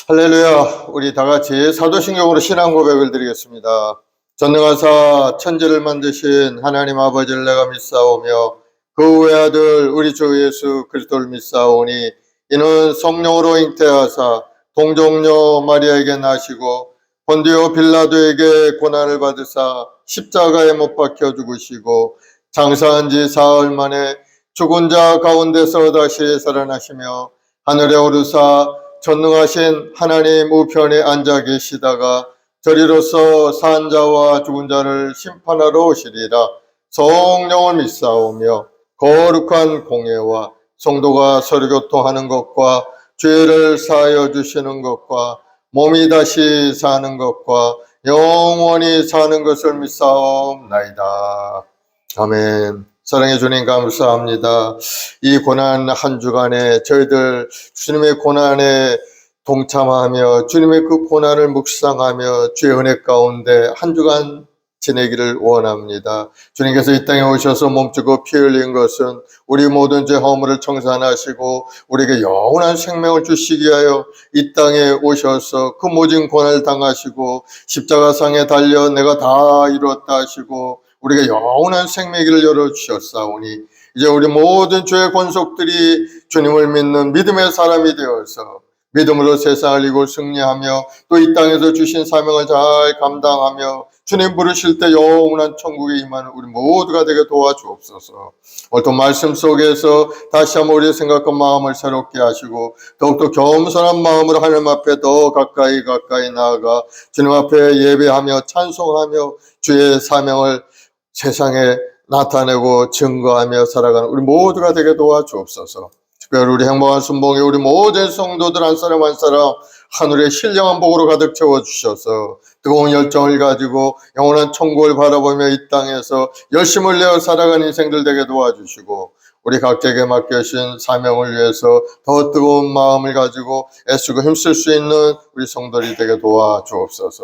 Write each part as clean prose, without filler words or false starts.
할렐루야. 우리 다 같이 사도신경으로 신앙 고백을 드리겠습니다. 전능하사 천지를 만드신 하나님 아버지를 내가 믿사오며 그 외아들 우리 주 예수 그리스도를 믿사오니 이는 성령으로 잉태하사 동정녀 마리아에게 나시고 본디오 빌라도에게 고난을 받으사 십자가에 못 박혀 죽으시고 장사한 지 사흘 만에 죽은 자 가운데서 다시 살아나시며 하늘에 오르사 전능하신 하나님 우편에 앉아 계시다가 저리로서 산 자와 죽은 자를 심판하러 오시리라. 성령을 믿사오며 거룩한 공예와 성도가 서로 교통하는 것과 죄를 사하여 주시는 것과 몸이 다시 사는 것과 영원히 사는 것을 믿사옵나이다. 아멘. 사랑해 주님 감사합니다. 이 고난 한 주간에 저희들 주님의 고난에 동참하며 주님의 그 고난을 묵상하며 주의 은혜 가운데 한 주간 지내기를 원합니다. 주님께서 이 땅에 오셔서 몸주고 피 흘린 것은 우리 모든 죄 허물을 청산하시고 우리에게 영원한 생명을 주시기 위하여 이 땅에 오셔서 그 모진 고난을 당하시고 십자가상에 달려 내가 다 이루었다 하시고 우리가 영원한 생명길을 열어주셨사오니 이제 우리 모든 죄의 권속들이 주님을 믿는 믿음의 사람이 되어서 믿음으로 세상을 이고 승리하며 또 이 땅에서 주신 사명을 잘 감당하며 주님 부르실 때 영원한 천국에 임하는 우리 모두가 되게 도와주옵소서. 오늘 또 말씀 속에서 다시 한번 우리의 생각과 마음을 새롭게 하시고 더욱더 겸손한 마음으로 하나님 앞에 더 가까이 나아가 주님 앞에 예배하며 찬송하며 주의 사명을 세상에 나타내고 증거하며 살아가는 우리 모두가 되게 도와주옵소서. 특별히 우리 행복한 순봉에 우리 모든 성도들 한 사람 한 사람 하늘의 신령한 복으로 가득 채워주셔서 뜨거운 열정을 가지고 영원한 천국을 바라보며 이 땅에서 열심을 내어 살아가는 인생들 되게 도와주시고 우리 각자에게 맡겨주신 사명을 위해서 더 뜨거운 마음을 가지고 애쓰고 힘쓸 수 있는 우리 성도들이 되게 도와주옵소서.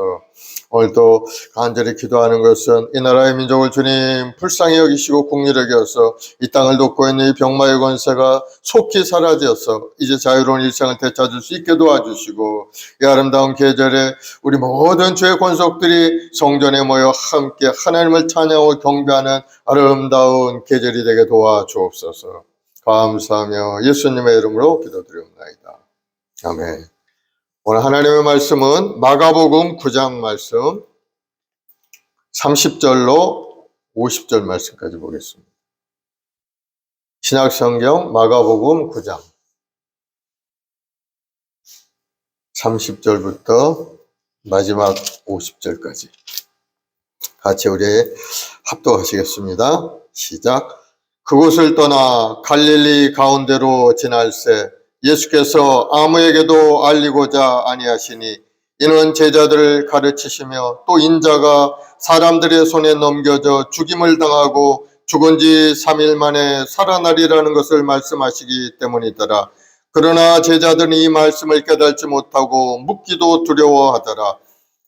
오늘도 간절히 기도하는 것은 이 나라의 민족을 주님 불쌍히 여기시고 국리를 여겨서 이 땅을 돕고 있는 이 병마의 권세가 속히 사라져서 이제 자유로운 일상을 되찾을 수 있게 도와주시고 이 아름다운 계절에 우리 모든 죄의 권속들이 성전에 모여 함께 하나님을 찬양하고 경배하는 아름다운 계절이 되게 도와주옵소서. 감사하며 예수님의 이름으로 기도드리옵나이다. 아멘. 오늘 하나님의 말씀은 마가복음 9장 말씀 30절로 50절 말씀까지 보겠습니다. 신약성경 마가복음 9장 30절부터 마지막 50절까지 같이 우리 합독하시겠습니다. 시작. 그곳을 떠나 갈릴리 가운데로 지날새 예수께서 아무에게도 알리고자 아니하시니 이는 제자들을 가르치시며 또 인자가 사람들의 손에 넘겨져 죽임을 당하고 죽은 지 3일 만에 살아나리라는 것을 말씀하시기 때문이더라. 그러나 제자들은 이 말씀을 깨닫지 못하고 묻기도 두려워하더라.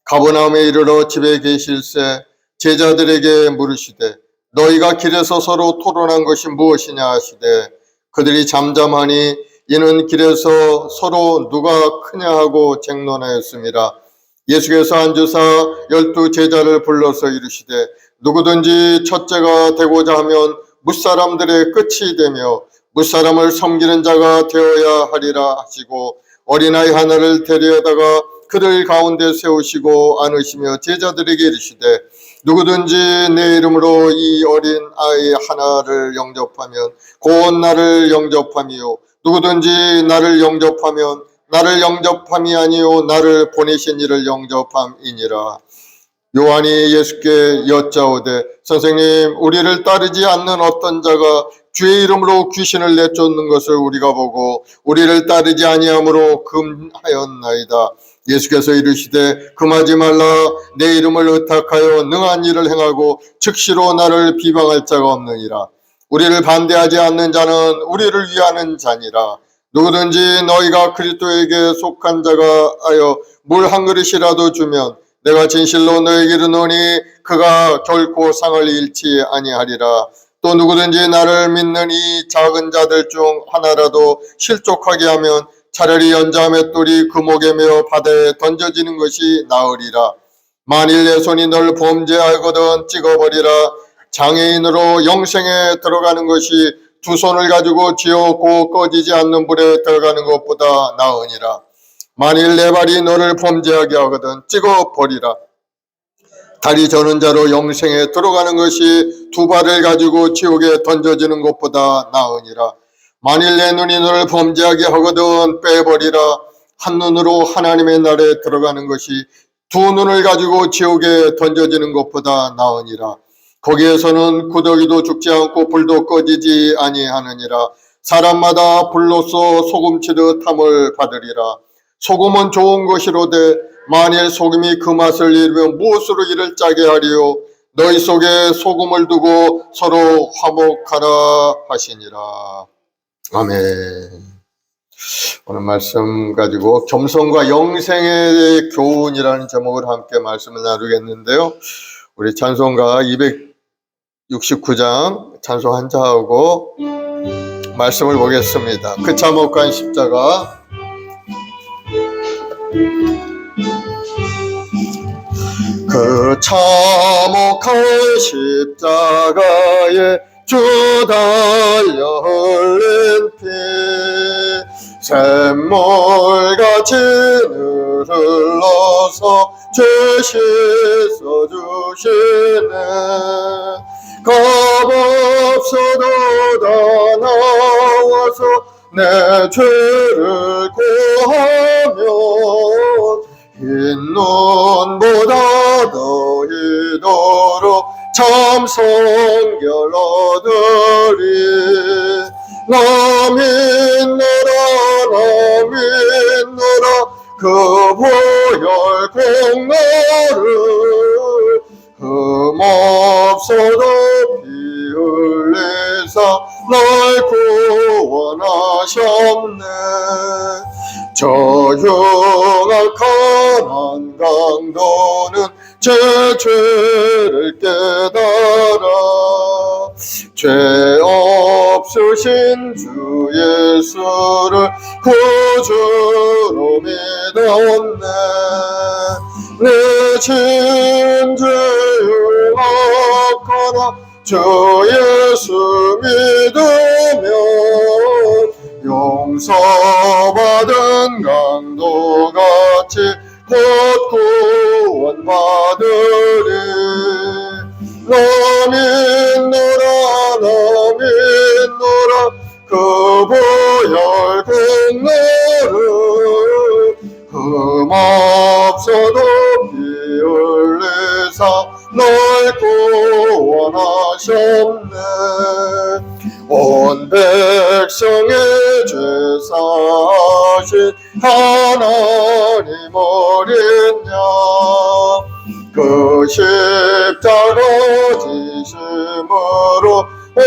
가버나움에 이르러 집에 계실새 제자들에게 물으시되 너희가 길에서 서로 토론한 것이 무엇이냐 하시되 그들이 잠잠하니 이는 길에서 서로 누가 크냐 하고 쟁론하였습니다. 예수께서 앉으사 12 제자를 불러서 이르시되 누구든지 첫째가 되고자 하면 뭇사람들의 끝이 되며 뭇사람을 섬기는 자가 되어야 하리라 하시고 어린아이 하나를 데려다가 그들 가운데 세우시고 안으시며 제자들에게 이르시되 누구든지 내 이름으로 이 어린 아이 하나를 영접하면 곧 나를 영접함이요 누구든지 나를 영접하면 나를 영접함이 아니요 나를 보내신 이를 영접함이니라. 요한이 예수께 여짜오되 선생님 우리를 따르지 않는 어떤 자가 주의 이름으로 귀신을 내쫓는 것을 우리가 보고 우리를 따르지 아니함으로 금하였나이다. 예수께서 이르시되 금하지 말라. 내 이름을 의탁하여 능한 일을 행하고 즉시로 나를 비방할 자가 없느니라. 우리를 반대하지 않는 자는 우리를 위하는 자니라. 누구든지 너희가 그리스도에게 속한 자가 하여 물 한 그릇이라도 주면 내가 진실로 너희에게 이르노니 그가 결코 상을 잃지 아니하리라. 또 누구든지 나를 믿는 이 작은 자들 중 하나라도 실족하게 하면 차라리 연자 맷돌이 그 목에 매어 바다에 던져지는 것이 나으리라. 만일 내 손이 널 범죄하거든 찍어버리라. 장애인으로 영생에 들어가는 것이 두 손을 가지고 지옥고 꺼지지 않는 불에 들어가는 것보다 나으니라. 만일 내 발이 너를 범죄하게 하거든 찍어버리라. 다리 저는 자로 영생에 들어가는 것이 두 발을 가지고 지옥에 던져지는 것보다 나으니라. 만일 내 눈이 너를 범죄하게 하거든 빼버리라. 한 눈으로 하나님의 나라에 들어가는 것이 두 눈을 가지고 지옥에 던져지는 것보다 나으니라. 거기에서는 구더기도 죽지 않고 불도 꺼지지 아니하느니라. 사람마다 불로써 소금치듯 함을 받으리라. 소금은 좋은 것이로되 만일 소금이 그 맛을 잃으면 무엇으로 이를 짜게 하리요. 너희 속에 소금을 두고 서로 화목하라 하시니라. 아멘. 오늘 말씀 가지고 겸손과 영생의 교훈이라는 제목을 함께 말씀을 나누겠는데요. 우리 찬송가 269장 찬송 한자하고 말씀을 보겠습니다. 그 참혹한 십자가. 그 참혹한 십자가에 주 달려 흘린 피 샘물같이 늘 흘러서 죄 씻어주시네. 값 없어도 다 나와서 내 죄를 고하면 흰 눈보다 더히도록 참 성결 얻으리. 나 믿노라 나 믿노라 그 보혈 공로를 흠없어도 피 흘리사 날 구원하셨네. 저 흉악한 강도는 제 죄를 깨달아 죄 없으신 주 예수를 구주로 믿었네. 내 진죄 흉악하나 주 예수 믿으면 용서받은 강도같이 곧 구원받으리. 나 믿노라 나 믿노라 그 보혈 공로를 흠없어도 피 흘리사 널 구원하셨네. 온 백성의 죄 사신 하나님 어린 양 그 십자가 지심으로 온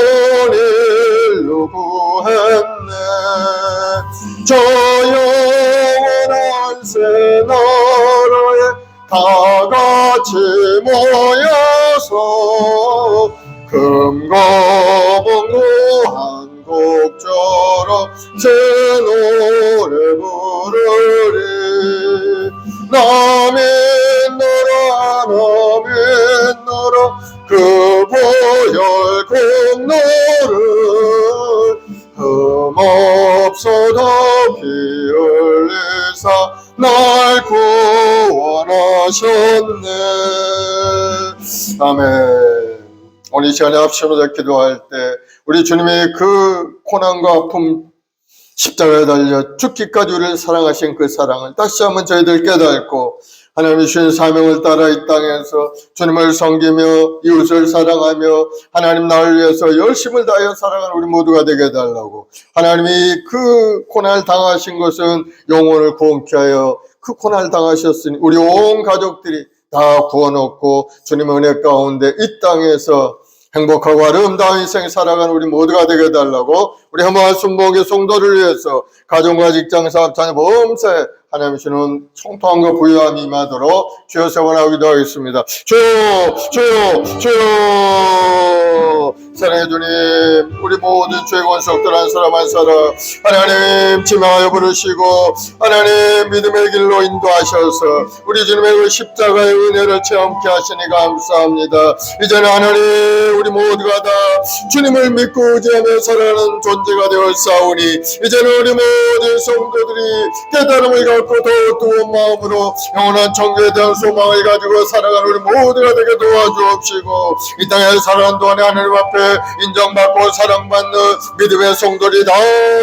인류 구했네. 저 영원한 새 나라에 다 같이 모여서 금거봉고 한 곡처럼 새 노래 부르리. 나 믿노라 나 믿노라 그 보혈 공로를 흠없어도 피 흘리사 날 구원하셨네. 아멘. 오늘 이 시간에 합심으로 기도할 때 우리 주님의 그 고난과 아픔 십자가에 달려 죽기까지 우리를 사랑하신 그 사랑을 다시 한번 저희들 깨닫고 하나님이 주신 사명을 따라 이 땅에서 주님을 섬기며 이웃을 사랑하며 하나님 나를 위해서 열심을 다하여 살아가는 우리 모두가 되게 해달라고. 하나님이 그 고난을 당하신 것은 영혼을 구원케 하여 그 고난을 당하셨으니 우리 온 가족들이 다 구원 얻고 주님의 은혜 가운데 이 땅에서 행복하고 아름다운 인생 살아가는 우리 모두가 되게 해달라고. 우리 한번 순복의 성도를 위해서 가정과 직장, 사업, 자녀, 보험세 하나님 주는 총통함과 부유함이 임하도록 주여 세원하기도 하겠습니다. 주여 주여 주여 사랑해 주님, 우리 모든 죄 권속들 한 사람 한 사람 하나님 지명하여 부르시고 하나님 믿음의 길로 인도하셔서 우리 주님의 그 십자가의 은혜를 체험케 하시니 감사합니다. 이제는 하나님 우리 모두가 다 주님을 믿고 의지하며 살아가는 존재가 되었사오니 이제는 우리 모든 성도들이 깨달음을 갖고 더 뜨거운 마음으로 영원한 천국에 대한 소망을 가지고 살아가는 우리 모두가 되게 도와주옵시고 이 땅에 살아가는 동안에 하나님 앞에 인정받고 사랑받는 믿음의 성도들이 다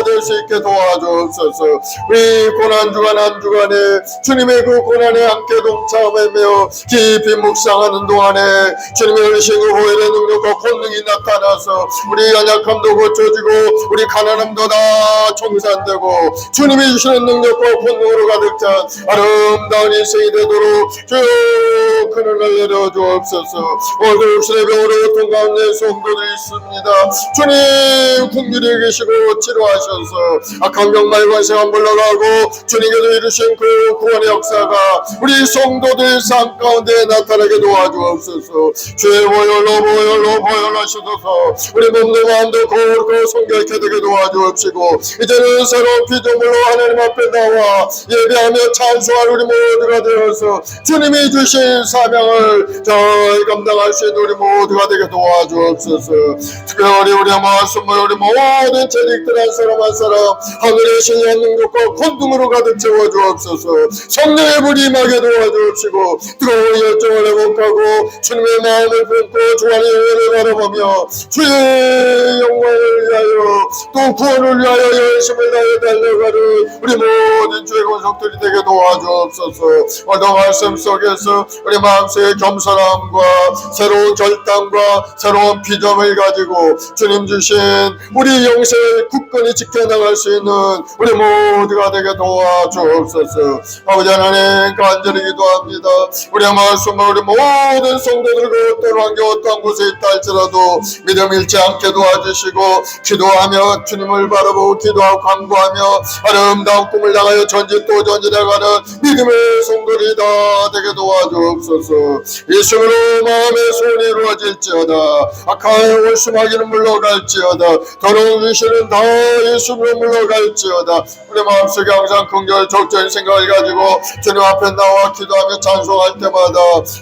될 수 있게 도와주옵소서. 우리 고난주간 한 주간에 주님의 그 고난에 함께 동참하며 깊이 묵상하는 동안에 주님의 의신과 보혈의 능력과 권능이 나타나서 우리 연약함도 고쳐지고 우리 가난함도 다 청산되고 주님이 주시는 능력과 권능으로 가득 찬 아름다운 인생이 되도록 주여 그늘 내려 주옵소서. 오늘도 육신의 병으로 고통 가운데 성도들이 있습니다. 주님 국률에 계시고 치료하셔서 악한 병 관세가 물러가고 주님께서 이루신 그 구원의 역사가 우리 성도들 삶 가운데 나타나게 도와주옵소서. 주의 보혈로 보혈하시소서. 우리 몸도 마음도 거룩하고 성결케 되게 도와주옵시고 이제는 새로운 피조물로 하나님 앞에 나와 예배하며 찬송할 우리 모두가 되어서 주님이 주신 사명을 잘 감당할 수 있는 우리 모두가 되게 도와주옵소서. 특별히 우리 말씀을 우리 모든 재직들 한 사람 한 사람 하늘의 신의 능력과 권능으로 가득 채워주옵소서. 성령의 불이 임하게 도와주옵시고 뜨거운 열정을 회복하고 주님의 마음을 품고 주안의 영광을 바라보며 주의 영광을 위하여 또 구원을 위하여 열심을 다해 달려가는 우리 모든 주의 권속들이 되게 도와주옵소서. 오늘 말씀 속에서 우리 마음속의 겸손함과 새로운 결단과 새로운 비전을 가지고 주님 주신 우리 영생을 굳건히 지켜나갈 수 있는 우리 모두가 되게 도와주옵소서. 아버지 하나님 간절히 기도합니다. 우리의 말씀을 우리 모든 성도들과 어떤 환경 어떤 곳에 있다 할지라도 믿음 잃지 않게 도와주시고 기도하며 주님을 바라보고 기도하고 간구하며 아름다운 꿈을 향하여 전진 또 전진해가는 믿음의 성도들이 다 되게 도와주옵소서. 예수로 마음의 소원이 이루어질지어다. 악한 원수마귀는 물러갈지어다. 더러운 귀신은 다 예수로 물러갈지어다. 우리 마음속에 항상 긍정의 적절한 생각을 가지고 주님 앞에 나와 기도하며 찬송할 때마다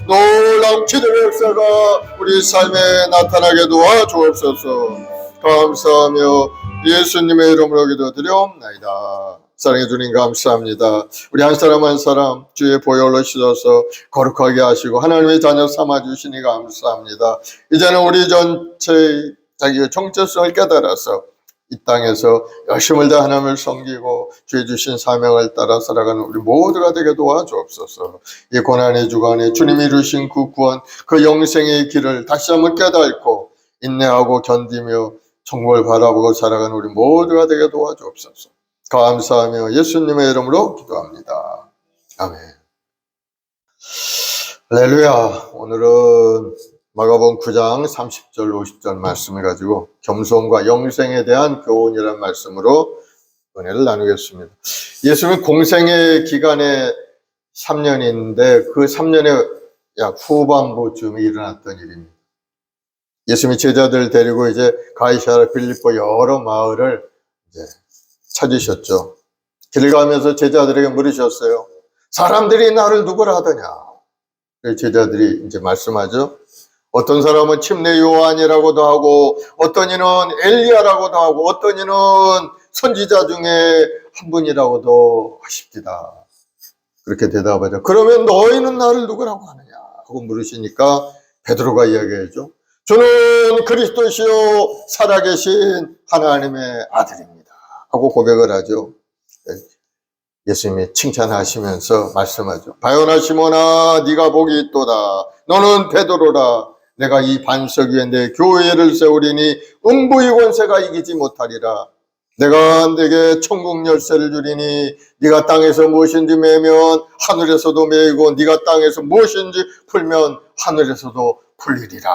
놀라운 기도의 역사가 우리 삶에 나타나게 도와주옵소서. 감사하며 예수님의 이름으로 기도드리옵나이다. 사랑해 주님 감사합니다. 우리 한 사람 한 사람 주의 보혈로 씻어서 거룩하게 하시고 하나님의 자녀 삼아주시니 감사합니다. 이제는 우리 전체의 자기의 정체성을 깨달아서 이 땅에서 열심을 다해 하나님을 섬기고 주의 주신 사명을 따라 살아가는 우리 모두가 되게 도와주옵소서. 이 고난의 주간에 주님이 이루신 그 구원 그 영생의 길을 다시 한번 깨닫고 인내하고 견디며 천국을 바라보고 살아가는 우리 모두가 되게 도와주옵소서. 감사하며 예수님의 이름으로 기도합니다. 아멘. 할렐루야. 오늘은 마가복음 9장 30절 50절 말씀을 가지고 겸손과 영생에 대한 교훈이라는 말씀으로 은혜를 나누겠습니다. 예수님은 공생의 기간에 3년인데 그 3년의 약 후반부쯤에 일어났던 일입니다. 예수님이 제자들을 데리고 이제 가이사랴 빌립보 여러 마을을 이제 찾으셨죠. 길 가면서 제자들에게 물으셨어요. 사람들이 나를 누구라 하더냐? 제자들이 이제 말씀하죠. 어떤 사람은 침례 요한이라고도 하고 어떤 이는 엘리야라고도 하고 어떤 이는 선지자 중에 한 분이라고도 하십니다. 그렇게 대답하죠. 그러면 너희는 나를 누구라고 하느냐? 하고 물으시니까 베드로가 이야기하죠. 저는 그리스도시요 살아계신 하나님의 아들입니다. 하고 고백을 하죠. 예수님이 칭찬하시면서 말씀하죠. 바요나 시몬아 네가 복이 있도다. 너는 베드로라. 내가 이 반석 위에 내 교회를 세우리니 음부의 권세가 이기지 못하리라. 내가 네게 천국 열쇠를 주리니 네가 땅에서 무엇인지 매면 하늘에서도 매이고 네가 땅에서 무엇인지 풀면 하늘에서도 풀리리라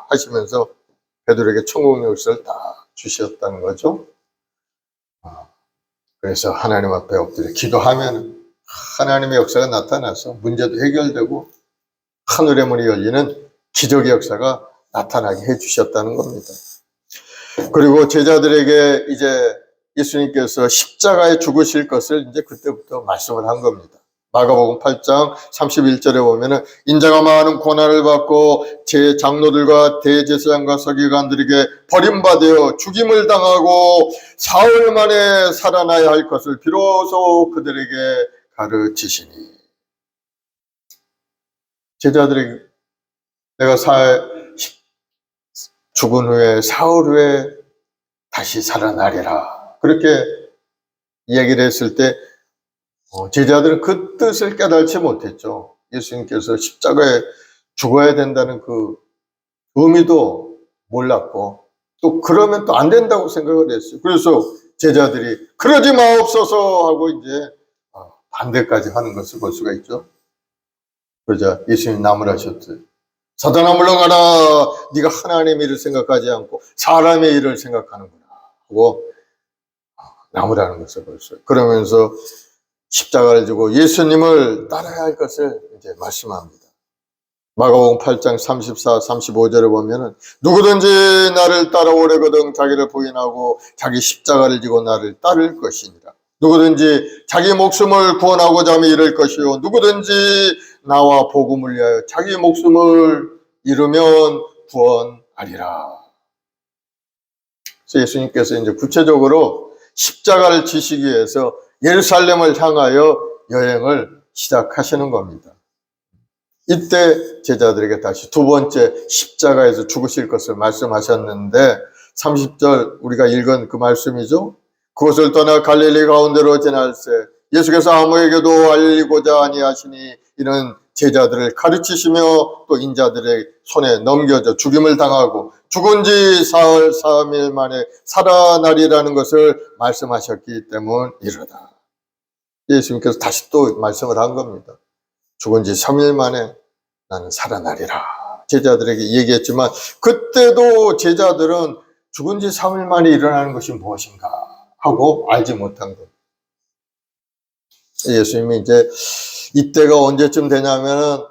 하시면서 베드로에게 천국 열쇠를 다 주셨다는 거죠. 그래서 하나님 앞에 엎드려 기도하면 하나님의 역사가 나타나서 문제도 해결되고 하늘의 문이 열리는 기적의 역사가 나타나게 해주셨다는 겁니다. 그리고 제자들에게 이제 예수님께서 십자가에 죽으실 것을 이제 그때부터 말씀을 한 겁니다. 마가복음 8장 31절에 보면은 인자가 많은 고난을 받고 제 장로들과 대제사장과 서기관들에게 버림받아 죽임을 당하고 사흘 만에 살아나야 할 것을 비로소 그들에게 가르치시니. 제자들에게 내가 죽은 후에 사흘 후에 다시 살아나리라, 그렇게 이야기를 했을 때 제자들은 그 뜻을 깨달지 못했죠. 예수님께서 십자가에 죽어야 된다는 그 의미도 몰랐고, 또 그러면 또 안 된다고 생각을 했어요. 그래서 제자들이 그러지 마옵소서 하고 이제 반대까지 하는 것을 볼 수가 있죠. 그러자 예수님 나무라셨어요. 사단아 물러가라, 네가 하나님의 일을 생각하지 않고 사람의 일을 생각하는구나 하고 나무라는 것을 봤어요. 그러면서 십자가를 지고 예수님을 따라야 할 것을 이제 말씀합니다. 마가복음 8장 34, 35절에 보면은 누구든지 나를 따라오려거든 자기를 부인하고 자기 십자가를 지고 나를 따를 것이니라. 누구든지 자기 목숨을 구원하고자 하면 잃을 것이요 누구든지 나와 복음을 위하여 자기 목숨을 잃으면 구원하리라. 그래서 예수님께서 이제 구체적으로 십자가를 지시기 위해서 예루살렘을 향하여 여행을 시작하시는 겁니다. 이때 제자들에게 다시 두 번째 십자가에서 죽으실 것을 말씀하셨는데 30절 우리가 읽은 그 말씀이죠. 그것을 떠나 갈릴리 가운데로 지날새 예수께서 아무에게도 알리고자 아니하시니 이는 제자들을 가르치시며 또 인자들의 손에 넘겨져 죽임을 당하고 죽은 지 사흘 3일 만에 살아나리라는 것을 말씀하셨기 때문이로다. 예수님께서 다시 또 말씀을 한 겁니다. 죽은 지 3일 만에 나는 살아나리라. 제자들에게 얘기했지만 그때도 제자들은 죽은 지 3일 만에 일어나는 것이 무엇인가 하고 알지 못한 것. 예수님이 이제 이때가 언제쯤 되냐면은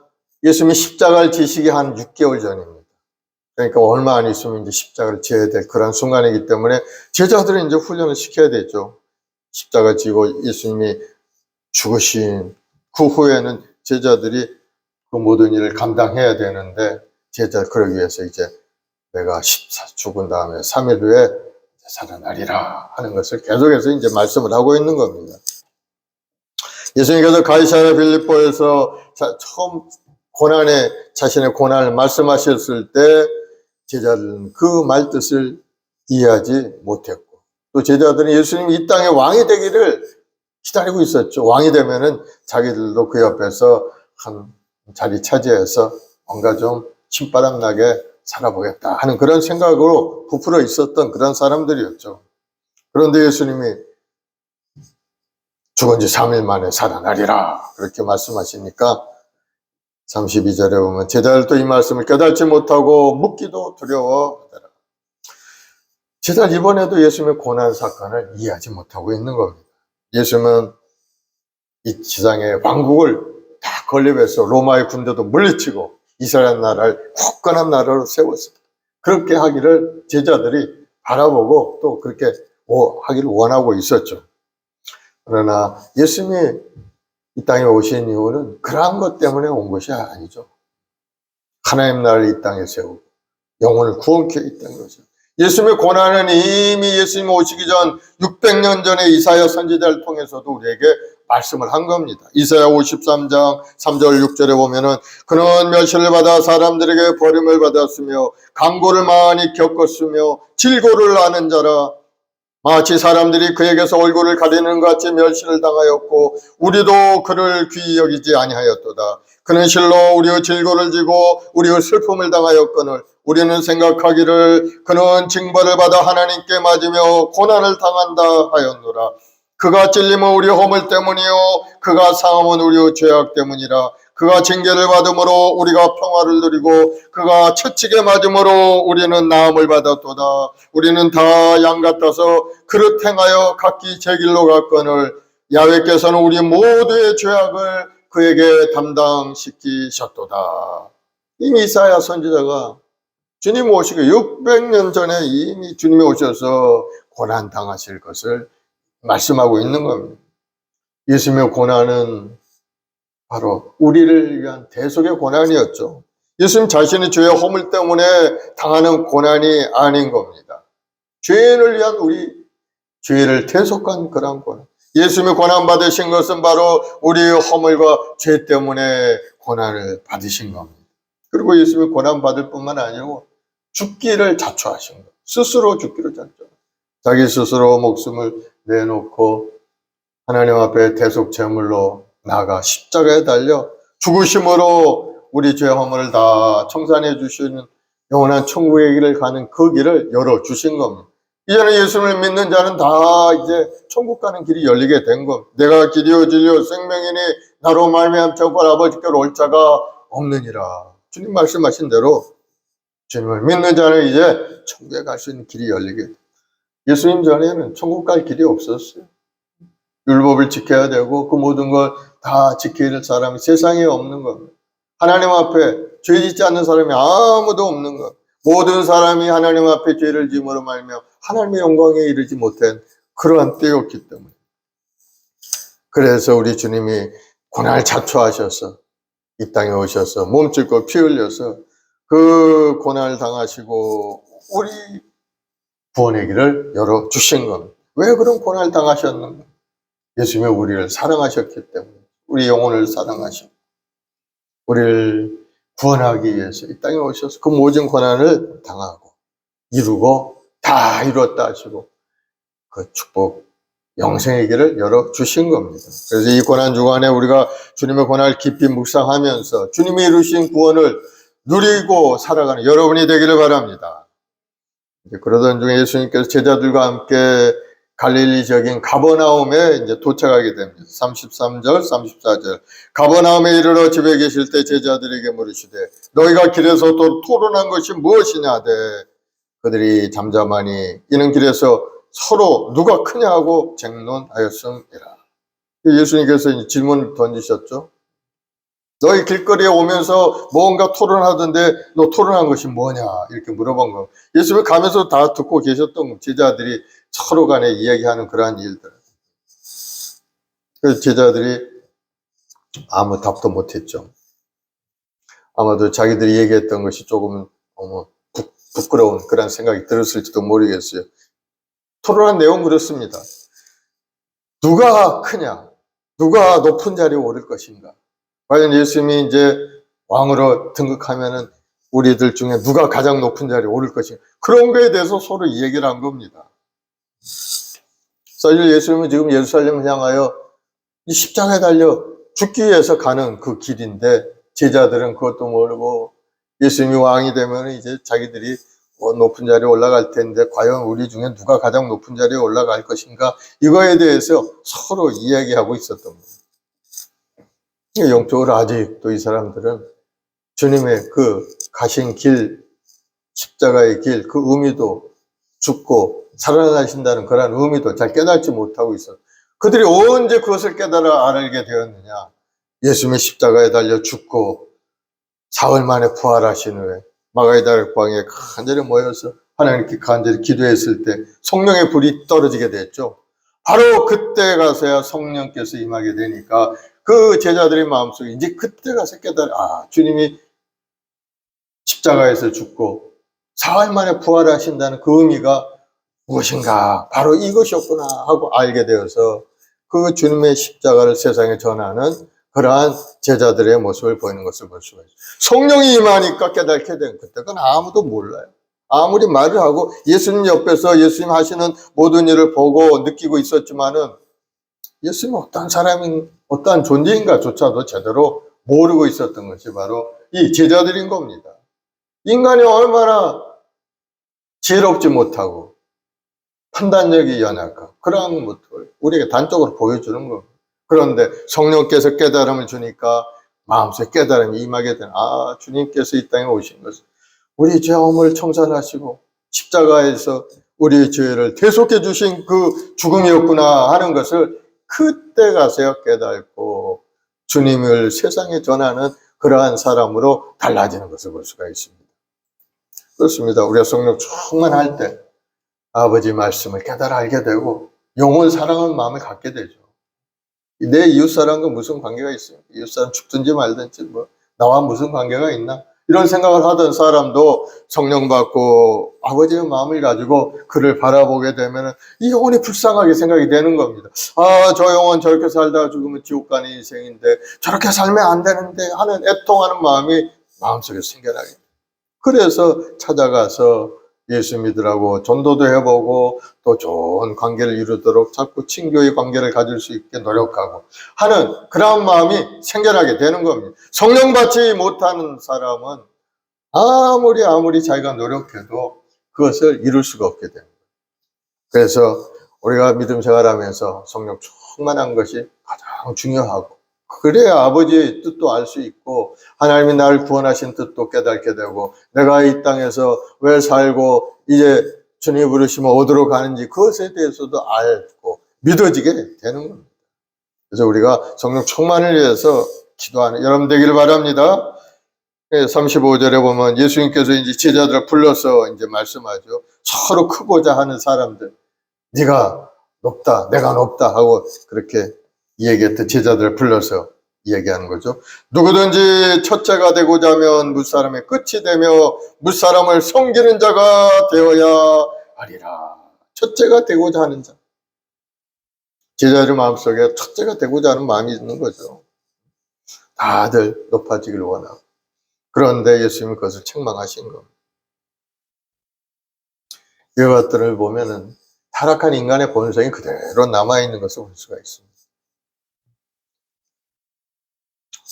예수님이 십자가를 지시기 한 6개월 전입니다. 그러니까 얼마 안 있으면 이제 십자가를 지어야 될 그런 순간이기 때문에 제자들은 이제 훈련을 시켜야 되죠. 십자가 지고 예수님이 죽으신 그 후에는 제자들이 그 모든 일을 감당해야 되는데 그러기 위해서 이제 내가 죽은 다음에 3일 후에 살아나리라 하는 것을 계속해서 이제 말씀을 하고 있는 겁니다. 예수님께서 가이사랴 빌립보에서 처음 자신의 고난을 말씀하셨을 때 제자들은 그 말뜻을 이해하지 못했고 또 제자들은 예수님이 이 땅의 왕이 되기를 기다리고 있었죠. 왕이 되면은 자기들도 그 옆에서 한 자리 차지해서 뭔가 좀 신바람 나게 살아보겠다 하는 그런 생각으로 부풀어 있었던 그런 사람들이었죠. 그런데 예수님이 죽은 지 3일 만에 살아나리라 그렇게 말씀하시니까 32절에 보면 제자들도 이 말씀을 깨닫지 못하고 묻기도 두려워하더라. 제자들 이번에도 예수님의 고난 사건을 이해하지 못하고 있는 겁니다. 예수님은 이 지상의 왕국을 다 건립해서 로마의 군대도 물리치고 이스라엘 나라를 굳건한 나라로 세웠습니다. 그렇게 하기를 제자들이 바라보고 또 그렇게 하기를 원하고 있었죠. 그러나 예수님이 이 땅에 오신 이유는 그러한 것 때문에 온 것이 아니죠. 하나님 나라를 이 땅에 세우고 영혼을 구원케 이 땅에 오셨죠. 예수님의 고난은 이미 예수님 오시기 전 600년 전에 이사야 선지자를 통해서도 우리에게 말씀을 한 겁니다. 이사야 53장 3절 6절에 보면은 그는 멸시를 받아 사람들에게 버림을 받았으며 강고를 많이 겪었으며 질고를 아는 자라. 마치 사람들이 그에게서 얼굴을 가리는 것 같이 멸시를 당하였고 우리도 그를 귀히 여기지 아니하였도다. 그는 실로 우리의 질고를 지고 우리의 슬픔을 당하였거늘 우리는 생각하기를 그는 징벌을 받아 하나님께 맞으며 고난을 당한다 하였노라. 그가 찔림은 우리의 허물 때문이요 그가 상함은 우리의 죄악 때문이라. 그가 징계를 받음으로 우리가 평화를 누리고 그가 채찍에 맞음으로 우리는 나음을 받았도다. 우리는 다 양 같아서 그릇 행하여 각기 제 길로 갔거늘 야훼께서는 우리 모두의 죄악을 그에게 담당시키셨도다. 이미 이사야 선지자가 주님 오시기 600년 전에 이미 주님이 오셔서 고난 당하실 것을 말씀하고 있는 겁니다. 예수님의 고난은 바로 우리를 위한 대속의 고난이었죠. 예수님 자신의 죄의 허물 때문에 당하는 고난이 아닌 겁니다. 죄인을 위한 우리 죄를 대속한 그런 고난. 예수님이 고난 받으신 것은 바로 우리의 허물과 죄 때문에 고난을 받으신 겁니다. 그리고 예수님이 고난 받을 뿐만 아니고 죽기를 자초하신 거예요. 스스로 죽기를 자초. 자기 스스로 목숨을 내놓고 하나님 앞에 대속 제물로 나가 십자가에 달려 죽으심으로 우리 죄 허물을 다 청산해 주시는 영원한 천국의 길을 가는 그 길을 열어주신 겁니다. 이제는 예수님을 믿는 자는 다 이제 천국 가는 길이 열리게 된 겁니다. 내가 길이요 진리요 생명이니 나로 말미암지 않고 아버지께로 올 자가 없느니라. 주님 말씀하신 대로 주님을 믿는 자는 이제 천국에 갈 수 있는 길이 열리게 돼요. 예수님 전에는 천국 갈 길이 없었어요. 율법을 지켜야 되고 그 모든 걸 다 지켜야 될 사람이 세상에 없는 겁니다. 하나님 앞에 죄 짓지 않는 사람이 아무도 없는 것. 모든 사람이 하나님 앞에 죄를 지음으로 말며 하나님의 영광에 이르지 못한 그러한 때였기 때문에. 그래서 우리 주님이 고난을 자초하셔서 이 땅에 오셔서 몸짓고 피 흘려서 그 고난을 당하시고 우리 구원의 길을 열어주신 겁니다. 왜 그런 고난을 당하셨는가? 예수님이 우리를 사랑하셨기 때문에. 우리 영혼을 사랑하시고 우리를 구원하기 위해서 이 땅에 오셔서 그 모든 고난을 당하고 이루고 다 이루었다 하시고 그 축복 영생의 길을 열어주신 겁니다. 그래서 이 고난 주간에 우리가 주님의 고난을 깊이 묵상하면서 주님이 이루신 구원을 누리고 살아가는 여러분이 되기를 바랍니다. 그러던 중에 예수님께서 제자들과 함께 갈릴리 지역인 가버나움에 이제 도착하게 됩니다. 33절, 34절. 가버나움에 이르러 집에 계실 때 제자들에게 물으시되 너희가 길에서 또 토론한 것이 무엇이냐 하되 그들이 잠잠하니 이는 길에서 서로 누가 크냐 하고 쟁론하였음이라. 예수님께서 질문을 던지셨죠. 너희 길거리에 오면서 뭔가 토론하던데 너 토론한 것이 뭐냐 이렇게 물어본 거. 예수님이 가면서 다 듣고 계셨던 거. 제자들이 서로 간에 이야기하는 그러한 일들. 그래서 제자들이 아무 답도 못했죠. 아마도 자기들이 얘기했던 것이 조금 부끄러운 그런 생각이 들었을지도 모르겠어요. 토론한 내용은 그렇습니다. 누가 크냐? 누가 높은 자리에 오를 것인가? 과연 예수님이 이제 왕으로 등극하면은 우리들 중에 누가 가장 높은 자리에 오를 것인가? 그런 거에 대해서 서로 얘기를 한 겁니다. 사실 예수님은 지금 예루살렘을 향하여 이 십자가에 달려 죽기 위해서 가는 그 길인데 제자들은 그것도 모르고 예수님이 왕이 되면 이제 자기들이 높은 자리에 올라갈 텐데 과연 우리 중에 누가 가장 높은 자리에 올라갈 것인가 이거에 대해서 서로 이야기하고 있었던 거예요. 영적으로 아직도 이 사람들은 주님의 그 가신 길, 십자가의 길, 그 의미도 죽고 살아나신다는 그런 의미도 잘 깨닫지 못하고 있어요. 그들이 언제 그것을 깨달아 알게 되었느냐? 예수님의 십자가에 달려 죽고 사흘 만에 부활하신 후에 마가다락 방에 간절히 모여서 하나님께 간절히 기도했을 때 성령의 불이 떨어지게 됐죠. 바로 그때 가서야 성령께서 임하게 되니까 그 제자들의 마음속에 이제 그때 가서 깨달아 주님이 십자가에서 죽고 사흘 만에 부활하신다는 그 의미가 무엇인가 바로 이것이었구나 하고 알게 되어서 그 주님의 십자가를 세상에 전하는 그러한 제자들의 모습을 보이는 것을 볼 수가 있어요. 성령이 임하니까 깨닫게 된 그때는 아무도 몰라요. 아무리 말을 하고 예수님 옆에서 예수님 하시는 모든 일을 보고 느끼고 있었지만은 예수님은 어떤 사람인 어떤 존재인가조차도 제대로 모르고 있었던 것이 바로 이 제자들인 겁니다. 인간이 얼마나 지혜롭지 못하고 판단력이 연약하고 그러한 것을 우리에게 단적으로 보여주는 겁니다. 그런데 성령께서 깨달음을 주니까 마음속에 깨달음이 임하게 되는 주님께서 이 땅에 오신 것은 우리 죄 허물을 청산하시고 십자가에서 우리의 죄를 대속해 주신 그 죽음이었구나 하는 것을 그때 가서야 깨닫고 주님을 세상에 전하는 그러한 사람으로 달라지는 것을 볼 수가 있습니다. 그렇습니다. 우리가 성령 충만할 때 아버지 말씀을 깨달아 알게 되고 영혼 사랑하는 마음을 갖게 되죠. 내 이웃사람과 무슨 관계가 있어요? 이웃사람 죽든지 말든지 뭐 나와 무슨 관계가 있나? 이런 생각을 하던 사람도 성령 받고 아버지의 마음을 가지고 그를 바라보게 되면 이 영혼이 불쌍하게 생각이 되는 겁니다. 아, 저 영혼 저렇게 살다가 죽으면 지옥 가는 인생인데 저렇게 살면 안 되는데 하는 애통하는 마음이 마음속에 생겨나게 돼요. 그래서 찾아가서 예수 믿으라고 전도도 해보고 또 좋은 관계를 이루도록 자꾸 친교의 관계를 가질 수 있게 노력하고 하는 그런 마음이 생겨나게 되는 겁니다. 성령 받지 못하는 사람은 아무리 자기가 노력해도 그것을 이룰 수가 없게 됩니다. 그래서 우리가 믿음 생활하면서 성령 충만한 것이 가장 중요하고 그래야 아버지의 뜻도 알 수 있고 하나님이 나를 구원하신 뜻도 깨닫게 되고 내가 이 땅에서 왜 살고 이제 주님이 부르시면 어디로 가는지 그것에 대해서도 알고 믿어지게 되는 겁니다. 그래서 우리가 성령 충만을 위해서 기도하는 여러분 되기를 바랍니다. 35절에 보면 예수님께서 이제 제자들을 불러서 이제 말씀하죠. 서로 크고자 하는 사람들, 네가 높다, 내가 높다 하고 그렇게 얘기했던 제자들을 불러서 얘기하는 거죠. 누구든지 첫째가 되고자 하면 무사람의 끝이 되며 무사람을 섬기는 자가 되어야 하리라. 첫째가 되고자 하는 자. 제자들 마음속에 첫째가 되고자 하는 마음이 있는 거죠. 다들 높아지기를 원하고. 그런데 예수님은 그것을 책망하신 겁니다. 이 것들을 보면은 타락한 인간의 본성이 그대로 남아있는 것을 볼 수가 있습니다.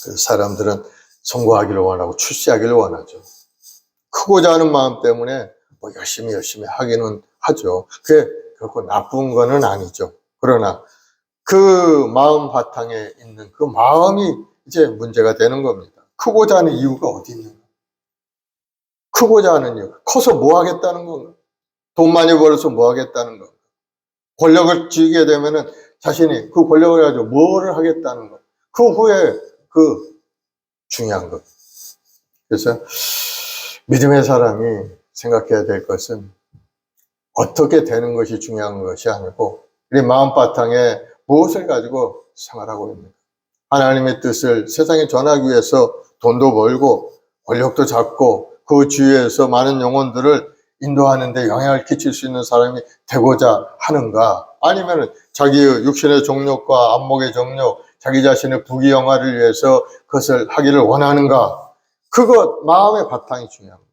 그래서 사람들은 성공하기를 원하고 출세하기를 원하죠. 크고자 하는 마음 때문에 뭐 열심히 하기는 하죠. 그게 결코 나쁜 거는 아니죠. 그러나 그 마음 바탕에 있는 그 마음이 이제 문제가 되는 겁니다. 크고자 하는 이유가 어디 있는가? 크고자 하는 이유. 커서 뭐 하겠다는 건가? 돈 많이 벌어서 뭐 하겠다는 건가? 권력을 쥐게 되면은 자신이 그 권력을 가지고 뭐를 하겠다는 것. 그 후에 그 중요한 것. 그래서 믿음의 사람이 생각해야 될 것은 어떻게 되는 것이 중요한 것이 아니고 우리 마음바탕에 무엇을 가지고 생활하고 있는가. 하나님의 뜻을 세상에 전하기 위해서 돈도 벌고 권력도 잡고 그 주위에서 많은 영혼들을 인도하는 데 영향을 끼칠 수 있는 사람이 되고자 하는가, 아니면 자기의 육신의 정욕과 안목의 정욕, 자기 자신의 부귀영화를 위해서 그것을 하기를 원하는가. 그것 마음의 바탕이 중요한 거예요.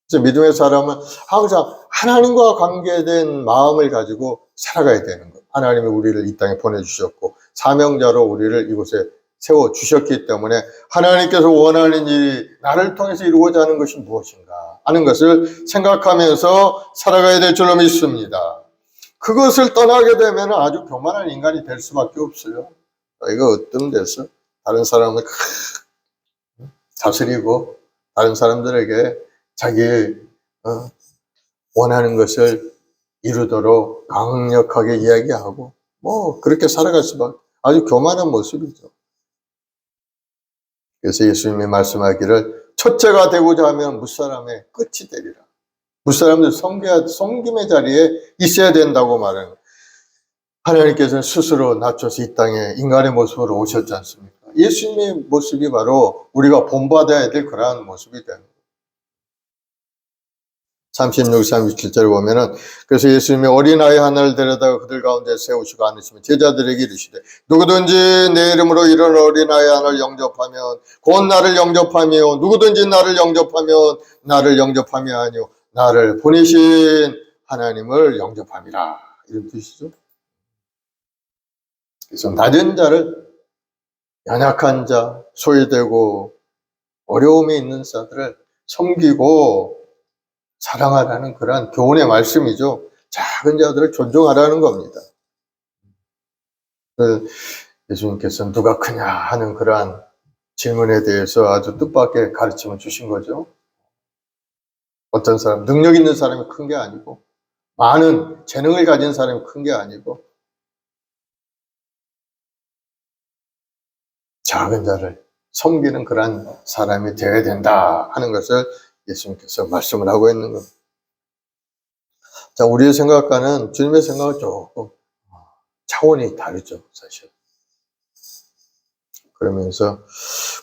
그래서 믿음의 사람은 항상 하나님과 관계된 마음을 가지고 살아가야 되는 거예요. 하나님이 우리를 이 땅에 보내주셨고 사명자로 우리를 이곳에 세워주셨기 때문에 하나님께서 원하는 일이 나를 통해서 이루고자 하는 것이 무엇인가 하는 것을 생각하면서 살아가야 될 줄로 믿습니다. 그것을 떠나게 되면 아주 교만한 인간이 될 수밖에 없어요. 이거 어떤 데서 다른 사람을 다스리고 다른 사람들에게 자기 원하는 것을 이루도록 강력하게 이야기하고 뭐 그렇게 살아갈 수밖에, 아주 교만한 모습이죠. 그래서 예수님이 말씀하기를 첫째가 되고자 하면 무사람의 끝이 되리라. 무사람들 섬김의 자리에 있어야 된다고 말하는 거예요. 하나님께서는 스스로 낮춰서 이 땅에 인간의 모습으로 오셨지 않습니까? 예수님의 모습이 바로 우리가 본받아야 될 그러한 모습이 되는 거예요. 36, 37절을 보면은 그래서 예수님이 어린아이 하나를 데려다가 그들 가운데 세우시고 앉으시면 제자들에게 이르시되 누구든지 내 이름으로 이런 어린아이 하나를 영접하면 곧 나를 영접하며 누구든지 나를 영접하면 나를 영접함이 아니요 나를 보내신 하나님을 영접함이라. 이런 뜻이죠. 그래서 낮은 자를, 연약한 자, 소외되고 어려움에 있는 자들을 섬기고 사랑하라는 그러한 교훈의 말씀이죠. 작은 자들을 존중하라는 겁니다. 예수님께서는 누가 크냐 하는 그러한 질문에 대해서 아주 뜻밖의 가르침을 주신 거죠. 어떤 사람, 능력 있는 사람이 큰 게 아니고 많은 재능을 가진 사람이 큰 게 아니고 작은 자를 섬기는 그런 사람이 되어야 된다 하는 것을 예수님께서 말씀을 하고 있는 겁니다. 자, 우리의 생각과는 주님의 생각은 조금 차원이 다르죠, 사실. 그러면서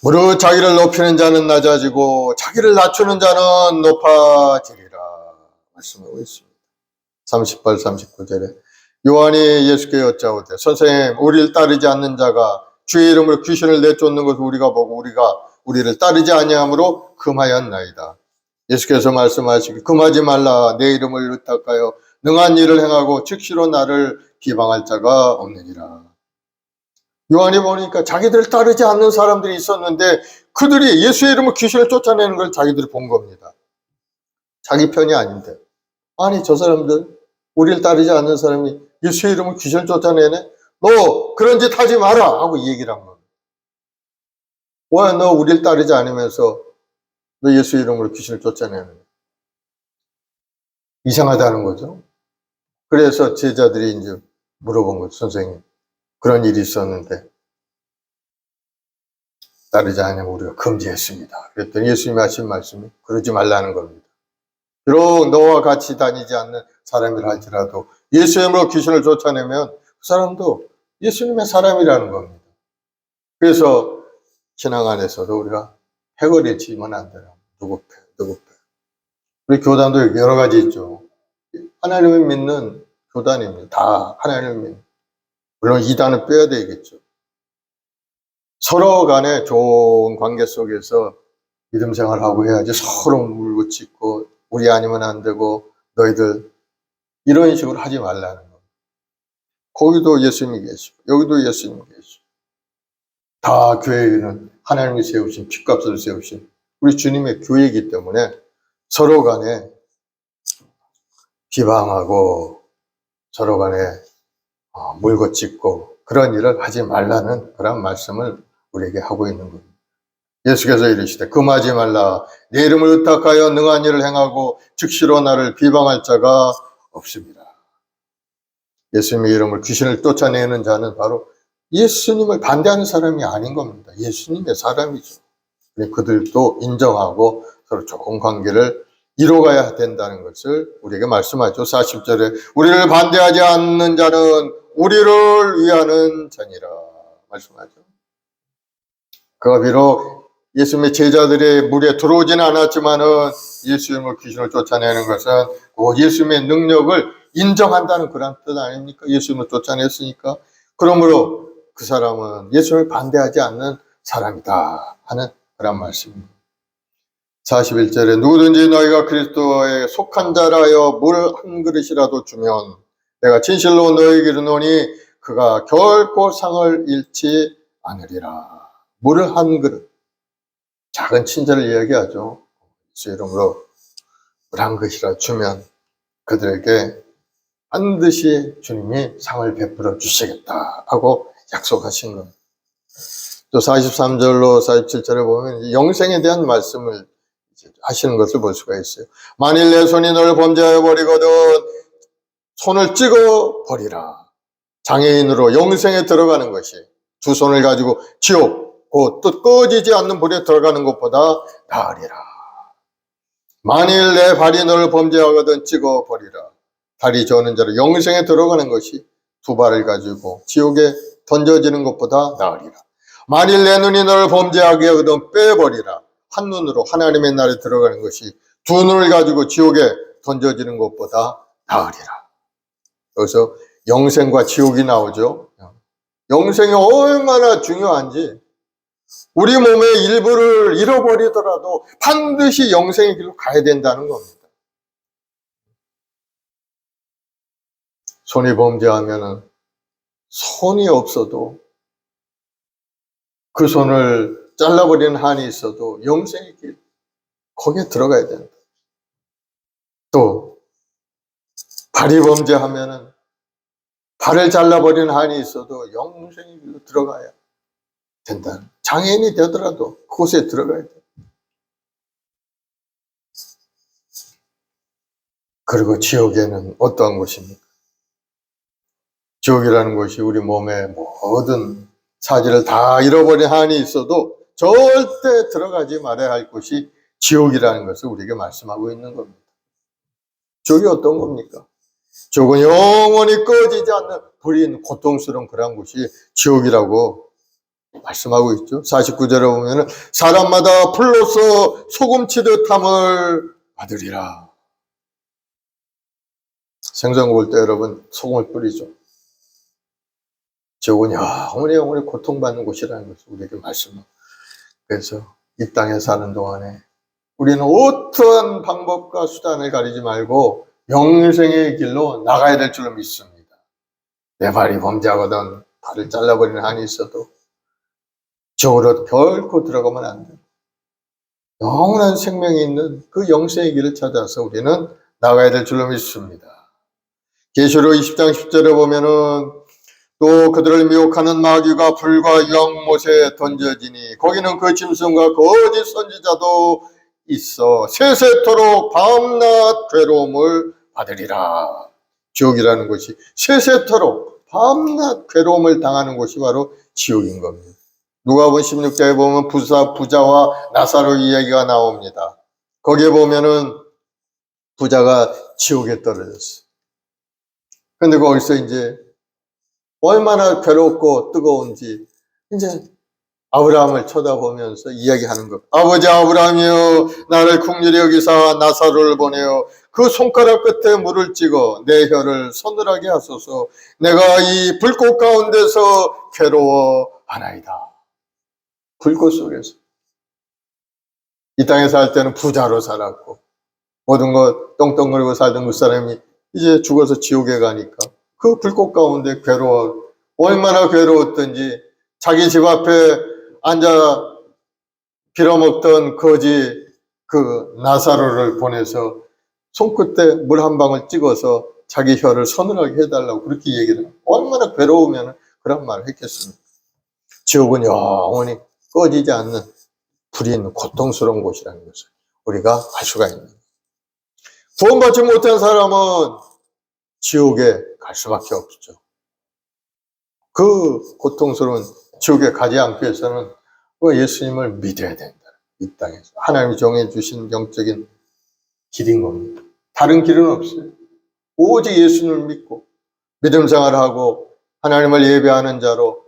무릇 자기를 높이는 자는 낮아지고 자기를 낮추는 자는 높아지리라 말씀하고 있습니다. 38, 39절에 요한이 예수께 여짜오되 선생님, 우리를 따르지 않는 자가 주의 이름으로 귀신을 내쫓는 것을 우리가 보고 우리를 따르지 아니함으로 금하였나이다. 예수께서 말씀하시기 금하지 말라. 내 이름을 의탁하여 능한 일을 행하고 즉시로 나를 비방할 자가 없느니라. 요한이 보니까 자기들을 따르지 않는 사람들이 있었는데 그들이 예수의 이름으로 귀신을 쫓아내는 걸 자기들이 본 겁니다. 자기 편이 아닌데. 아니, 저 사람들, 우리를 따르지 않는 사람이 예수의 이름으로 귀신을 쫓아내네? 너 그런 짓 하지 마라! 하고 얘기를 한 겁니다. 왜 너 우리를 따르지 않으면서 너 예수의 이름으로 귀신을 쫓아내는? 이상하다는 거죠. 그래서 제자들이 이제 물어본 거죠. 선생님, 그런 일이 있었는데 따르지 않으면 우리가 금지했습니다. 그랬더니 예수님이 하신 말씀이 그러지 말라는 겁니다. 비록 너와 같이 다니지 않는 사람이라 할지라도 예수의 이름으로 귀신을 쫓아내면 그 사람도 예수님의 사람이라는 겁니다. 그래서 신앙 안에서도 우리가 패거리 치면 안 돼요. 누구 패. 우리 교단도 여러 가지 있죠. 하나님을 믿는 교단입니다. 다 하나님을 믿는. 물론 이단은 빼야 되겠죠. 서로 간에 좋은 관계 속에서 믿음 생활하고 해야지 서로 물고 찢고 우리 아니면 안 되고 너희들 이런 식으로 하지 말라는 겁니다. 거기도 예수님이 계시고 여기도 예수님이 계시고 다 교회는 하나님이 세우신 핏값을 세우신 우리 주님의 교회이기 때문에 서로 간에 비방하고 서로 간에 물고 찢고 그런 일을 하지 말라는 그런 말씀을 우리에게 하고 있는 겁니다. 예수께서 이르시되 금하지 말라. 내 이름을 의탁하여 능한 일을 행하고 즉시로 나를 비방할 자가 없습니다. 예수님의 이름을 귀신을 쫓아내는 자는 바로 예수님을 반대하는 사람이 아닌 겁니다. 예수님의 사람이죠. 그들도 인정하고 서로 좋은 관계를 이뤄가야 된다는 것을 우리에게 말씀하죠. 40절에 우리를 반대하지 않는 자는 우리를 위하는 자니라 말씀하죠. 그가 비록 예수님의 제자들의 물에 들어오지는 않았지만은 예수님을 귀신을 쫓아내는 것은 예수님의 능력을 인정한다는 그런 뜻 아닙니까? 예수님을 쫓아냈으니까. 그러므로 그 사람은 예수님을 반대하지 않는 사람이다 하는 그런 말씀입니다. 41절에 누구든지 너희가 그리스도에 속한 자라 하여 물 한 그릇이라도 주면 내가 진실로 너희에게 이르노니 그가 결코 상을 잃지 않으리라. 물을 한 그릇. 작은 친절을 이야기하죠. 예수 이름으로 물 한 그릇이라 주면 그들에게 반드시 주님이 상을 베풀어 주시겠다 하고 약속하신 겁니다. 또 43절로 47절에 보면 영생에 대한 말씀을 하시는 것을 볼 수가 있어요. 만일 내 손이 너를 범죄하여 버리거든 손을 찍어 버리라. 장애인으로 영생에 들어가는 것이 두 손을 가지고 지옥 곧 뜻 꺼지지 않는 불에 들어가는 것보다 나으리라. 만일 내 발이 너를 범죄하거든 찍어 버리라. 다리 저는 자로 영생에 들어가는 것이 두 발을 가지고 지옥에 던져지는 것보다 나으리라. 만일 내 눈이 너를 범죄하게 하거든 빼버리라. 한 눈으로 하나님의 나라에 들어가는 것이 두 눈을 가지고 지옥에 던져지는 것보다 나으리라. 여기서 영생과 지옥이 나오죠. 영생이 얼마나 중요한지 우리 몸의 일부를 잃어버리더라도 반드시 영생의 길로 가야 된다는 겁니다. 손이 범죄하면 손이 없어도 그 손을 잘라버리는 한이 있어도 영생의 길 거기에 들어가야 된다. 또 발이 범죄하면 발을 잘라버리는 한이 있어도 영생의 길로 들어가야 된다. 장애인이 되더라도 그곳에 들어가야 돼. 그리고 지옥에는 어떠한 곳입니까? 지옥이라는 것이 우리 몸의 모든 사지를 다 잃어버린 한이 있어도 절대 들어가지 말아야 할 곳이 지옥이라는 것을 우리에게 말씀하고 있는 겁니다. 지옥이 어떤 겁니까? 지옥은 영원히 꺼지지 않는 불인 고통스러운 그런 곳이 지옥이라고 말씀하고 있죠. 49절에 보면은 사람마다 불로서 소금치듯 함을 받으리라. 생선 구울 때 여러분 소금을 뿌리죠. 지옥은 영원히 고통받는 곳이라는 것을 우리에게 말씀하고, 그래서 이 땅에 사는 동안에 우리는 어떠한 방법과 수단을 가리지 말고 영생의 길로 나가야 될 줄로 믿습니다. 내 발이 범죄하거든 발을 잘라버리는 한이 있어도 지옥으로 결코 들어가면 안 돼. 영원한 생명이 있는 그 영생의 길을 찾아서 우리는 나가야 될 줄로 믿습니다. 계시록 20장 10절에 보면은 또 그들을 미혹하는 마귀가 불과 연못에 던져지니 거기는 그 짐승과 거짓 선지자도 있어 세세토록 밤낮 괴로움을 받으리라. 지옥이라는 것이 세세토록 밤낮 괴로움을 당하는 곳이 바로 지옥인 겁니다. 누가복음 16장에 보면 부자와 나사로 이야기가 나옵니다. 거기에 보면은 부자가 지옥에 떨어졌어요. 근데 거기서 이제 얼마나 괴롭고 뜨거운지 이제 아브라함을 쳐다보면서 이야기하는 것. 아버지 아브라함이여, 나를 긍휼히 여기사 나사로를 보내어 그 손가락 끝에 물을 찍어 내 혀를 서늘하게 하소서. 내가 이 불꽃 가운데서 괴로워하나이다. 불꽃 속에서. 이 땅에 살 때는 부자로 살았고 모든 것 떵떵거리고 살던 그 사람이 이제 죽어서 지옥에 가니까 그 불꽃 가운데 얼마나 괴로웠던지 자기 집 앞에 앉아 빌어먹던 거지 그 나사로를 보내서 손끝에 물 한 방울 찍어서 자기 혀를 서늘하게 해달라고 그렇게 얘기를 해요. 얼마나 괴로우면 그런 말을 했겠습니까? 지옥은 영원히 꺼지지 않는 불이 있는 고통스러운 곳이라는 것을 우리가 알 수가 있는 거예요. 구원받지 못한 사람은 지옥에 갈 수밖에 없죠. 그 고통스러운 지옥에 가지 않기 위해서는 예수님을 믿어야 된다. 이 땅에서 하나님이 정해주신 영적인 길인 겁니다. 다른 길은 없어요. 오직 예수님을 믿고 믿음 생활하고 하나님을 예배하는 자로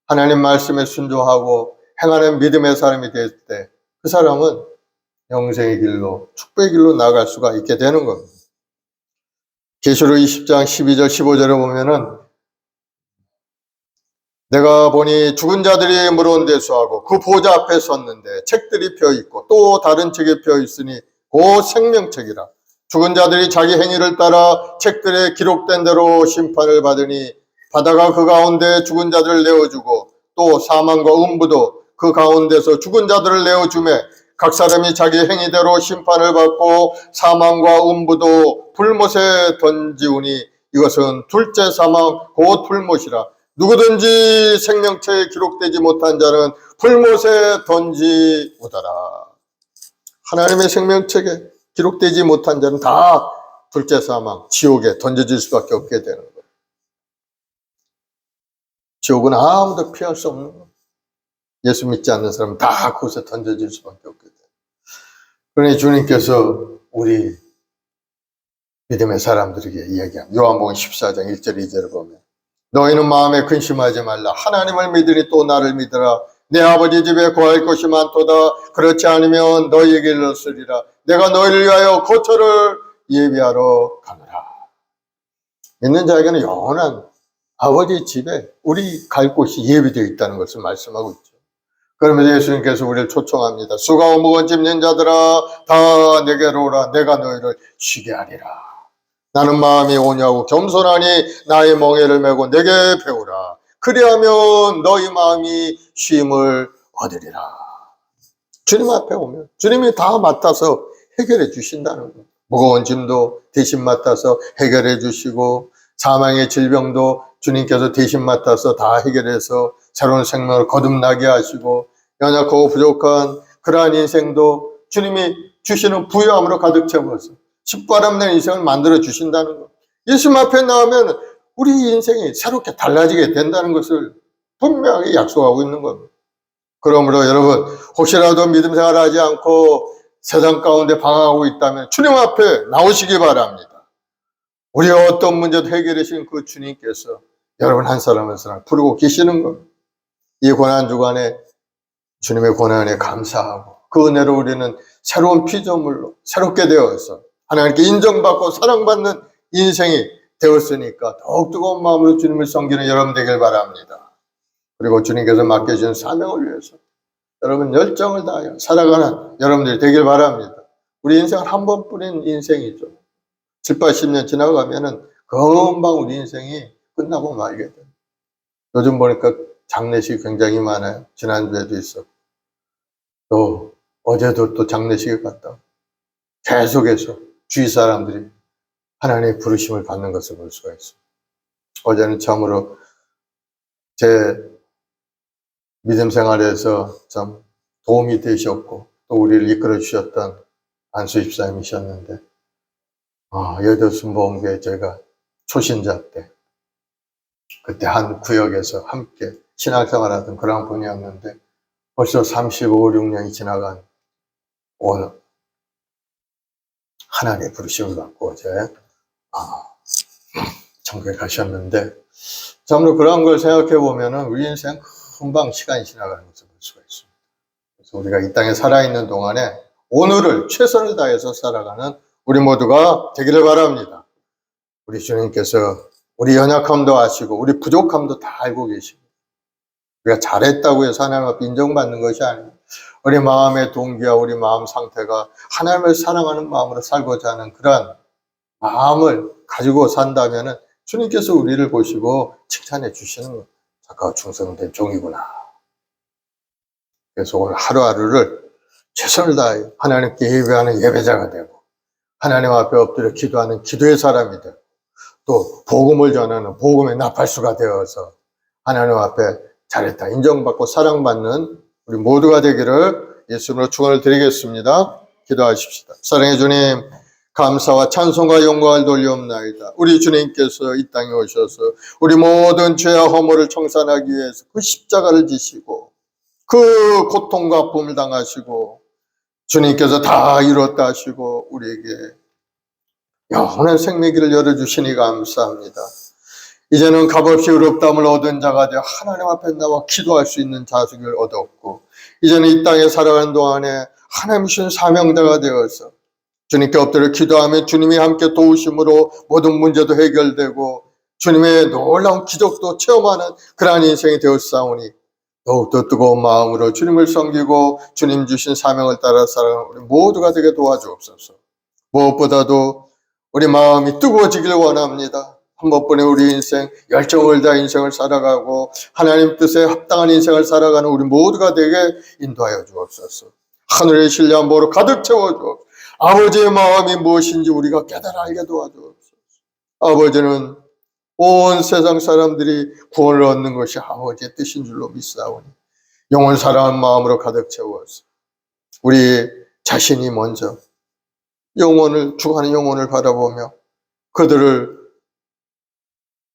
하나님 말씀에 순종하고 행하는 믿음의 사람이 될 때 그 사람은 영생의 길로 축복의 길로 나아갈 수가 있게 되는 겁니다. 계시록 20장 12절 15절에 보면은 내가 보니 죽은 자들이 물은 대수하고 그 보좌 앞에 섰는데 책들이 펴있고 또 다른 책에 펴있으니 그 생명책이라. 죽은 자들이 자기 행위를 따라 책들에 기록된 대로 심판을 받으니 바다가 그 가운데 죽은 자들을 내어주고 또 사망과 음부도 그 가운데서 죽은 자들을 내어주매 각 사람이 자기 행위대로 심판을 받고 사망과 음부도 불못에 던지우니 이것은 둘째 사망 곧 불못이라. 누구든지 생명체에 기록되지 못한 자는 불못에 던지우더라. 하나님의 생명책에 기록되지 못한 자는 다 둘째 사망, 지옥에 던져질 수밖에 없게 되는 거예요. 지옥은 아무도 피할 수 없는 거예요. 예수 믿지 않는 사람은 다 그곳에 던져질 수밖에 없게 돼요. 그러니 주님께서 우리 믿음의 사람들에게 이야기합니다. 요한복음 14장 1절 2절을 보면 너희는 마음에 근심하지 말라. 하나님을 믿으니 또 나를 믿으라. 내 아버지 집에 거할 것이 많도다. 그렇지 않으면 너희에게 이르렀으리라. 내가 너희를 위하여 거처를 예비하러 가노라. 믿는 자에게는 영원한 아버지 집에 우리 갈 곳이 예비되어 있다는 것을 말씀하고 있죠. 그러면서 예수님께서 우리를 초청합니다. 수고하고 무거운 짐진 자들아 다 내게로 오라. 내가 너희를 쉬게 하리라. 나는 마음이 온유하고 겸손하니 나의 멍에를 메고 내게 배우라. 그리하면 너희 마음이 쉼을 얻으리라. 주님 앞에 오면 주님이 다 맡아서 해결해 주신다는 거예요. 무거운 짐도 대신 맡아서 해결해 주시고 사망의 질병도 주님께서 대신 맡아서 다 해결해서 새로운 생명을 거듭나게 하시고 연약하고 부족한 그러한 인생도 주님이 주시는 부유함으로 가득 채워서 십바람난 인생을 만들어 주신다는 것. 예수님 앞에 나오면 우리 인생이 새롭게 달라지게 된다는 것을 분명히 약속하고 있는 겁니다. 그러므로 여러분, 혹시라도 믿음 생활하지 않고 세상 가운데 방황하고 있다면 주님 앞에 나오시기 바랍니다. 우리가 어떤 문제도 해결해 주신 그 주님께서 여러분 한 사람 한 사람 부르고 계시는 겁니다. 이 고난 주간에 주님의 고난에 감사하고 그 은혜로 우리는 새로운 피조물로 새롭게 되어서 하나님께 인정받고 사랑받는 인생이 되었으니까 더욱 뜨거운 마음으로 주님을 섬기는 여러분 되길 바랍니다. 그리고 주님께서 맡겨주신 사명을 위해서 여러분 열정을 다하여 살아가는 여러분들이 되길 바랍니다. 우리 인생은 한 번뿐인 인생이죠. 7, 80년 지나가면은 금방 우리 인생이 끝나고 말게 됩니다. 요즘 보니까 장례식이 굉장히 많아요. 지난주에도 있었고 또 어제도 또 장례식에 갔다 계속해서 주위 사람들이 하나님의 부르심을 받는 것을 볼 수가 있습니다. 어제는 참으로 제 믿음 생활에서 참 도움이 되셨고 또 우리를 이끌어 주셨던 안수 집사님이셨는데 8순복음교회 제가 초신자 때 그때 한 구역에서 함께 신앙생활하던 그런 분이었는데 벌써 35, 6년이 지나간 오늘 하나님의 부르심을 받고 어제 천국에 가셨는데 참으로 그런 걸 생각해 보면은 우리 인생 금방 시간이 지나가는 것을 볼 수가 있습니다. 그래서 우리가 이 땅에 살아있는 동안에 오늘을 최선을 다해서 살아가는 우리 모두가 되기를 바랍니다. 우리 주님께서 우리 연약함도 아시고 우리 부족함도 다 알고 계십니다. 우리가 잘했다고 해서 하나님 앞에 인정받는 것이 아닙니다. 우리 마음의 동기와 우리 마음 상태가 하나님을 사랑하는 마음으로 살고자 하는 그러한 마음을 가지고 산다면 주님께서 우리를 보시고 칭찬해 주시는 거예요. 작가와 충성된 종이구나. 그래서 오늘 하루하루를 최선을 다해 하나님께 예배하는 예배자가 되고 하나님 앞에 엎드려 기도하는 기도의 사람이 되고 또 복음을 전하는 복음의 나팔수가 되어서 하나님 앞에 잘했다 인정받고 사랑받는 우리 모두가 되기를 예수님으로 축원을 드리겠습니다. 기도하십시다. 사랑해 주님, 감사와 찬송과 영광을 돌리옵나이다. 우리 주님께서 이 땅에 오셔서 우리 모든 죄와 허물을 청산하기 위해서 그 십자가를 지시고 그 고통과 아픔을 당하시고 주님께서 다 이뤘다 하시고 우리에게 영원한 생명길을 열어주시니 감사합니다. 이제는 값없이 의롭다함을 얻은 자가 되어 하나님 앞에 나와 기도할 수 있는 자식을 얻었고 이제는 이 땅에 살아가는 동안에 하나님 주신 사명자가 되어서 주님께 엎드려 기도하면 주님이 함께 도우심으로 모든 문제도 해결되고 주님의 놀라운 기적도 체험하는 그러한 인생이 되었사오니 더욱더 뜨거운 마음으로 주님을 섬기고 주님 주신 사명을 따라 살아가는 우리 모두가 되게 도와주옵소서. 무엇보다도 우리 마음이 뜨거워지길 원합니다. 한 번뿐인 우리 인생, 열정을 다해 인생을 살아가고 하나님 뜻에 합당한 인생을 살아가는 우리 모두가 되게 인도하여 주옵소서. 하늘의 신뢰한 보로 가득 채워주옵소서. 아버지의 마음이 무엇인지 우리가 깨달아 알게 도와주옵소서. 아버지는 온 세상 사람들이 구원을 얻는 것이 아버지의 뜻인 줄로 믿사오니 영원 사랑하는 마음으로 가득 채워서 우리 자신이 먼저 영혼을 죽어가는 영혼을 바라보며 그들을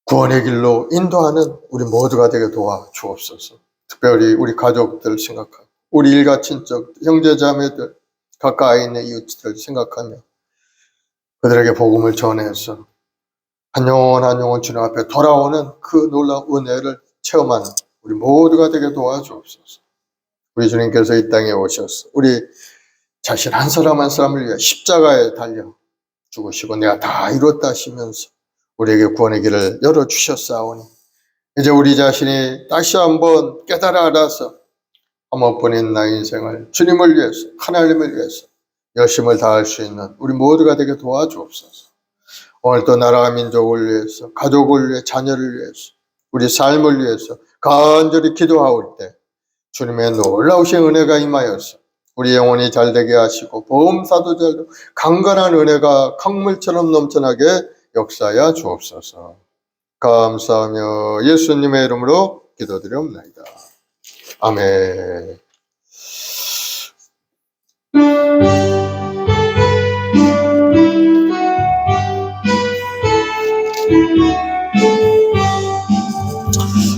구원의 길로 인도하는 우리 모두가 되게 도와주옵소서. 특별히 우리 가족들 생각하고 우리 일가 친척 형제 자매들 가까이 있는 이웃들 생각하며 그들에게 복음을 전해서 한 영혼 한 영혼 주님 앞에 돌아오는 그 놀라운 은혜를 체험하는 우리 모두가 되게 도와주옵소서. 우리 주님께서 이 땅에 오셔서 우리 자신 한 사람 한 사람을 위해 십자가에 달려 죽으시고 내가 다 이뤘다 하시면서 우리에게 구원의 길을 열어주셨사오니 이제 우리 자신이 다시 한번 깨달아 알아서 한 번뿐인 나의 인생을 주님을 위해서 하나님을 위해서 열심을 다할 수 있는 우리 모두가 되게 도와주옵소서. 오늘 또 나라와 민족을 위해서 가족을 위해 자녀를 위해서 우리 삶을 위해서 간절히 기도하올 때 주님의 놀라우신 은혜가 임하여서 우리 영혼이 잘되게 하시고 보험사도 잘되고 강건한 은혜가 강물처럼 넘쳐나게 역사하여 주옵소서. 감사하며 예수님의 이름으로 기도드리옵나이다. 아멘.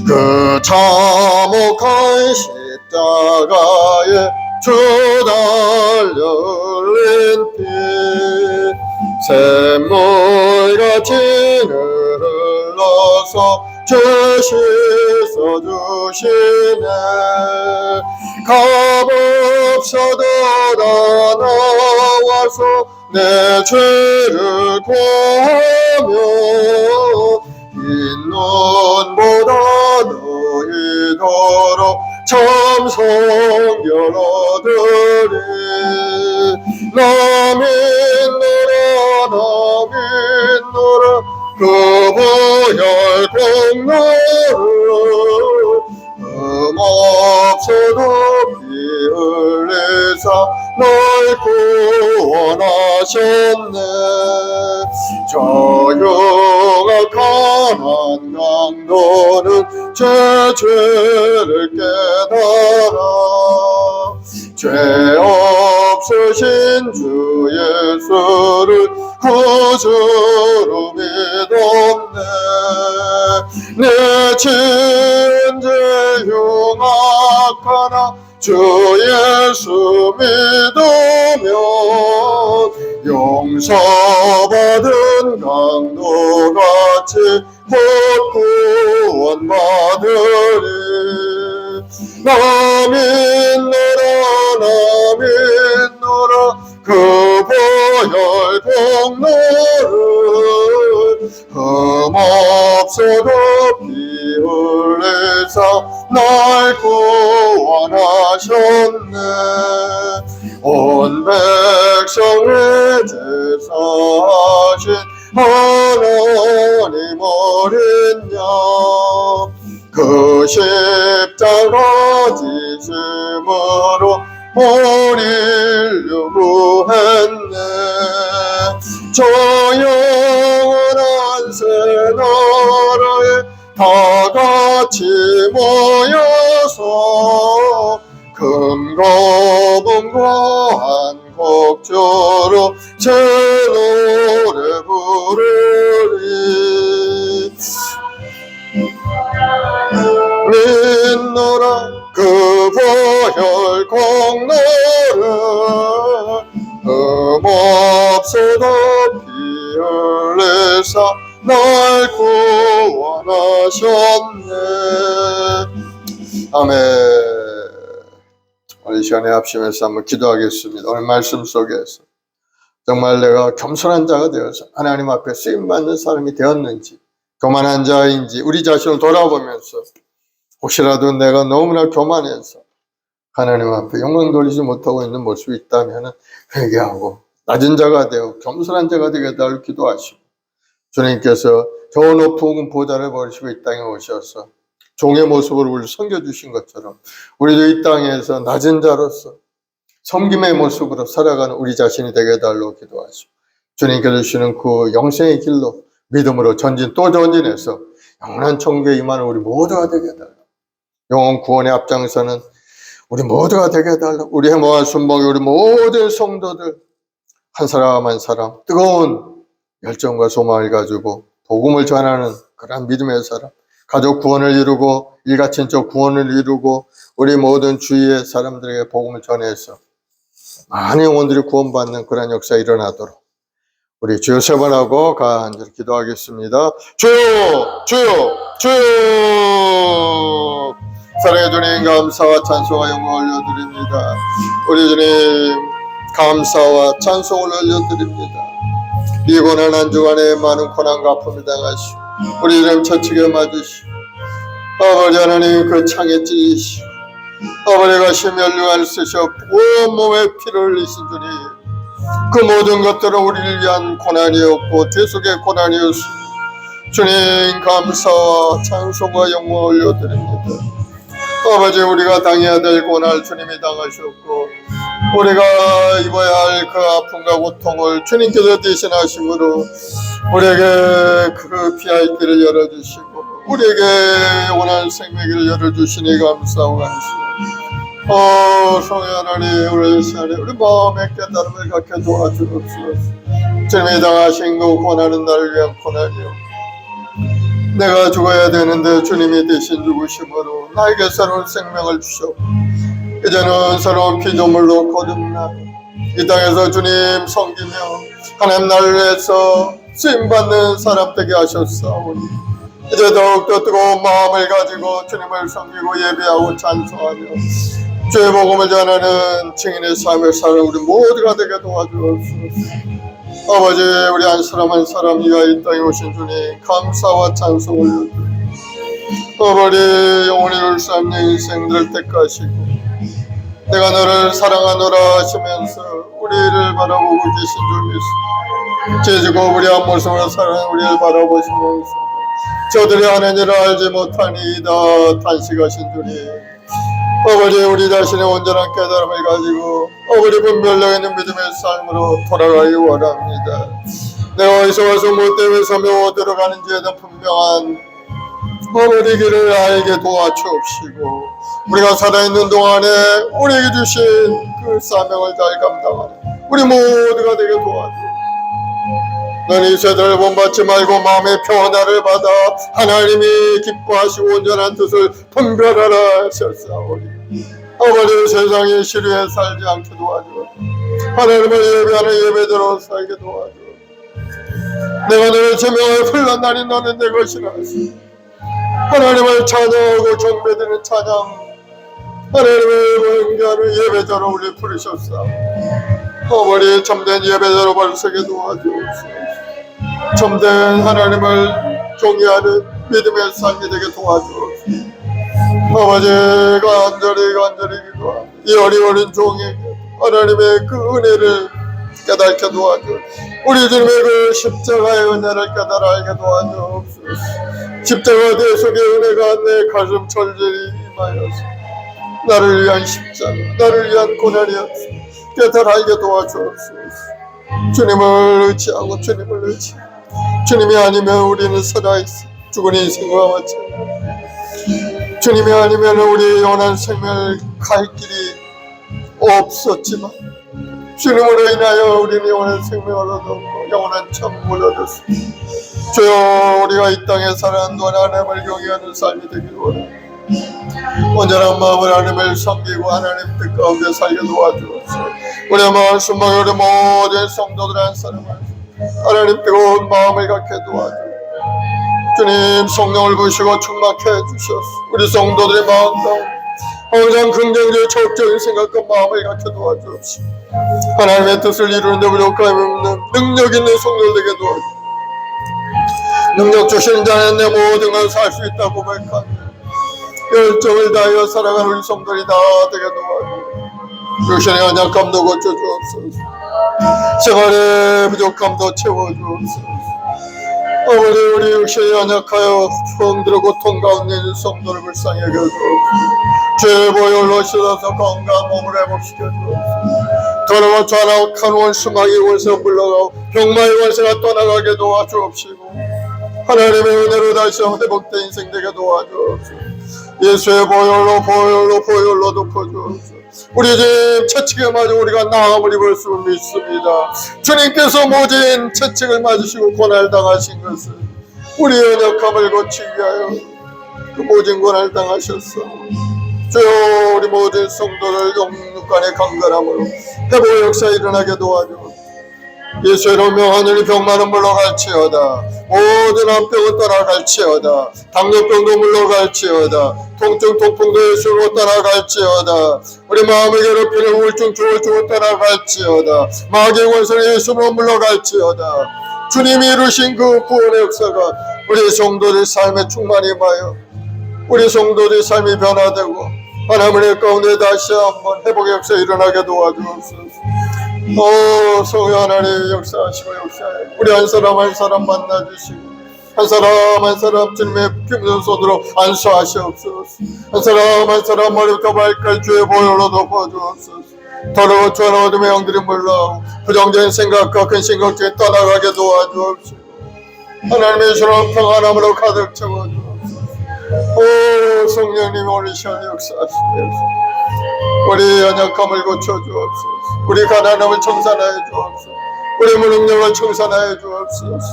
그 참혹한 십자가에 주 달려 흘린 피 샘물같이 흘러서 주 씻어주시네. 값없어도 다 나와서 내 죄를 구하며 흰 눈보다 너희도록 참 성결 얻으리. 나 믿노라 그 보혈 공로를 흠없어도 피 흘리사 널 구원하셨네. 저 흉악한 강도는 제 죄를 깨달아 죄 없으신 주 예수를 구주로 믿었네. 내 죄 흉악하나 주 예수 믿으면 용서받은 강도같이 곧 구원받으리. 나 믿노라 그 보혈 공로를 흠없어도 피 흘리사 날 구원하셨네. 온 백성의 제사하신 하나님 어린 양 그 십자가 지심으로 우리를 구했네. 저 영원한 새 나라에 다 같이 모여서 금고 금과 한곡조로 제 노래 부르리. 믿노라 그 보혈 공로를 흠없어도 피 흘리사 날 구원하셨네. 아멘. 오늘 이 시간에 합심해서 한번 기도하겠습니다. 오늘 말씀 속에서 정말 내가 겸손한 자가 되어서 하나님 앞에 쓰임받는 사람이 되었는지, 교만한 자인지 우리 자신을 돌아보면서 혹시라도 내가 너무나 교만해서 하나님 앞에 영광 돌리지 못하고 있는 모습이 있다면 회개하고 낮은 자가 되어 겸손한 자가 되게 해달라고 기도하시고, 주님께서 저 높은 보좌를 버리시고 이 땅에 오셔서 종의 모습으로 우리를 섬겨주신 것처럼 우리도 이 땅에서 낮은 자로서 섬김의 모습으로 살아가는 우리 자신이 되게 해달라고 기도하시고, 주님께서 주시는 그 영생의 길로 믿음으로 전진 또 전진해서 영원한 천국에 임하는 우리 모두가 되게 해달라고, 영원 구원의 앞장서는 우리 모두가 되게 해달라고, 우리 행복한 순복의 우리 모든 성도들 한 사람 한 사람 뜨거운 열정과 소망을 가지고 복음을 전하는 그런 믿음의 사람, 가족 구원을 이루고 일가친척 구원을 이루고 우리 모든 주위의 사람들에게 복음을 전해서 많은 영혼들이 구원받는 그런 역사 일어나도록 우리 주여 세 번 하고 간절히 기도하겠습니다. 주여 주여 주여. 사랑의 주님, 감사와 찬송과 영광을 올려드립니다. 우리 주님 감사와 찬송을 올려드립니다. 이 고난 한 주간에 많은 고난과 아픔을 당하시고 우리 주님 처치게 맞으시고 아버지 하나님 그 창에 찔리시고 아버지가 심혈류한을 쓰셔 온몸에 피를 흘리신 주님, 그 모든 것들은 우리를 위한 고난이었고 대속의 고난이었습니다. 주님 감사와 찬송과 영광을 올려드립니다. 아버지 우리가 당해야 될 고난을 주님이 당하셨고 우리가 입어야 할 그 아픔과 고통을 주님께서 대신하심으로 우리에게 그 피할 길을 열어주시고 우리에게 영원한 생명을 열어주시니 감사하고 감사합니다. 성의 하나님, 우리 시간에 우리 마음의 깨달음을 갖게 도와주옵소서. 주님이 당하신 그 고난은 나를 위한 고난이요 내가 죽어야 되는데 주님이 대신 죽으심으로 나에게 새로운 생명을 주셨고 이제는 새로운 피조물로 거듭나 이 땅에서 주님 섬기며 하나님 나라를 위해서 쓰임받는 사람 되게 하셨사오니 이제 더욱더 뜨거운 마음을 가지고 주님을 섬기고 예배하고 찬송하며 주의 복음을 전하는 증인의 삶을 살아 우리 모두가 되게 도와주옵소서. 아버지, 우리 한 사람 한 사람 이가 이 땅에 오신 주님 감사와 찬송을 올려드립니다. 아버지, 영원히 올 수 없는 인생들을 택하시고 내가 너를 사랑하노라 하시면서 우리를 바라보고 계신 줄 믿습니다. 제지고 우리 앞모습으로 사랑하는 우리를 바라보시면서 저들이 하는 일을 알지 못하니이다 탄식하신 주님, 아버지, 우리 자신의 온전한 깨달음을 가지고 아버지 분별력 있는 믿음의 삶으로 돌아가기 원합니다. 내가 어디서 와서 뭐 때문에 서며 어디로 가는지에 대한 분명한 아버지 길을 알게 도와주옵시고 우리가 살아있는 동안에 우리에게 주신 그 사명을 잘 감당하는 우리 모두가 되게 도와주옵시고 너는 이 세대를 본받지 말고 마음의 평안을 받아 하나님이 기뻐하시고 온전한 뜻을 분별하라 하셨사오니 아버지, 세상의 시류에 살지 않게 도와주옵소서. 하나님을 예배하는 예배대로 살게 도와주옵소서. 내가 너의 제명을 풀는 날이 너는 내 것이라 하시니 하나님을 찬양하고 경배드리는 찬양 하나님을 경배하는 예배자로 우리 부르셨사오. 아버지, 참된 예배자로 벌서게 도와주옵소서. 참된 하나님을 경외하는 믿음의 삶이 되게 도와주옵소서. 아버지, 간절히 기도합니다. 이 어린 종에게 하나님의 그 은혜를 깨닫게 도와주옵소서. 우리 주님의 그 십자가의 은혜를 깨달아 알게 도와주옵소서. 십자가 대속의 은혜가 내 가슴 절절히 임하여서 나를 위한 십자가, 나를 위한 고난이었소. 깨달아 알게 도와주옵소서. 주님을 의지하고 주님을 의지하고 주님이 아니면 우리는 살아있어 죽은 인생과 마찬가지. 주님이 아니면 우리 영원한 생명을 갈 길이 없었지만 주님으로 인하여 우리는 영원한 생명을 얻었고 영원한 참음을 얻었습니다. 주여, 우리가 이 땅에 사는 동안 하나님을 경외하는 삶이 되기를 원합니다. 온전한 마음으로 하나님을 섬기고 하나님 뜻 가운데 살게 도와주옵소서. 우리의 마음 순망 우리 모든 성도들 한 사람을 하나님 뜨거운 마음을 갖게 도와주옵소서. 주님, 성령을 부으시고 충만케 해주셔서 우리 성도들의 마음 가운데 항상 긍정적이고 적극적인 생각과 마음을 갖게 도와주옵시고 하나님의 뜻을 이루는 데 부족함이 없는 능력 있는 성도들 되게 도와주옵소서. 능력 주시는 자는 내 모든 걸 살 수 있다고 고백하며 열정을 다하여 살아가는 우리 성도들이 다 되게 도와주옵소서. 육신의 연약함도 고쳐주옵소서. 생활의 부족함도 채워주옵소서. 아버지, 우리 육신이 연약하여 성들의 고통 가운데 있는 성도를 불쌍히 여겨주옵소서. 죄의 보혈로 씻어서 건강한 몸을 회복시켜 주옵소서. 더러워 좌락한 원수마귀 원수가 물러가고 병마의 원수가 떠나가게 도와주옵시고 하나님의 은혜로 다시 회복된 인생 되게 도와주옵소서. 예수의 보혈로 덮어주옵소서. 우리 집 채찍에 맞아 우리가 나음을 입을 수 믿습니다. 주님께서 모진 채찍을 맞으시고 고난을 당하신 것은 우리의 연약함을 고치기 위하여 그 모진 고난을 당하셨어. 주여, 우리 모든 성도를 영육간의 강건함으로 회복의 역사에 일어나게 도와주옵소서. 예수의 이름으로 하늘이 병만은 물러갈지어다. 모든 암병은 떠나갈지어다. 당뇨병도 물러갈지어다. 통증 통풍도 예수로 떠나갈지어다. 우리 마음을 괴롭히는 우울증 조울증을 떠나갈지어다. 마귀의 권세는 예수로 물러갈지어다. 주님이 이루신 그 구원의 역사가 우리 성도들 삶에 충만히 임하여 우리 성도들 삶이 변화되고 하나님의 가운데 다시 한번 회복의 역사에 일어나게 도와주옵소서. 성령 하나님 역사하시고 역사해 우리 한 사람 한 사람 만나주시고 한 사람 한 사람 주님의 품는 손으로 안수하시옵소서. 한 사람 한 사람 머리부터 발까지 주의 보혈로 덮어주옵소서. 더러워 주한 어둠의 영들이 물러가고 부정적인 생각과 근심 걱정이 떠나가게 도와주옵시고 하나님의 주로 평안함으로 가득 채워주옵소서. 성령님 오늘 시간 역사하시옵소서. 우리 연약함을 고쳐주옵소서. 우리 가난함을 청산하여 주옵소서. 우리 무능력을 청산하여 주옵소서.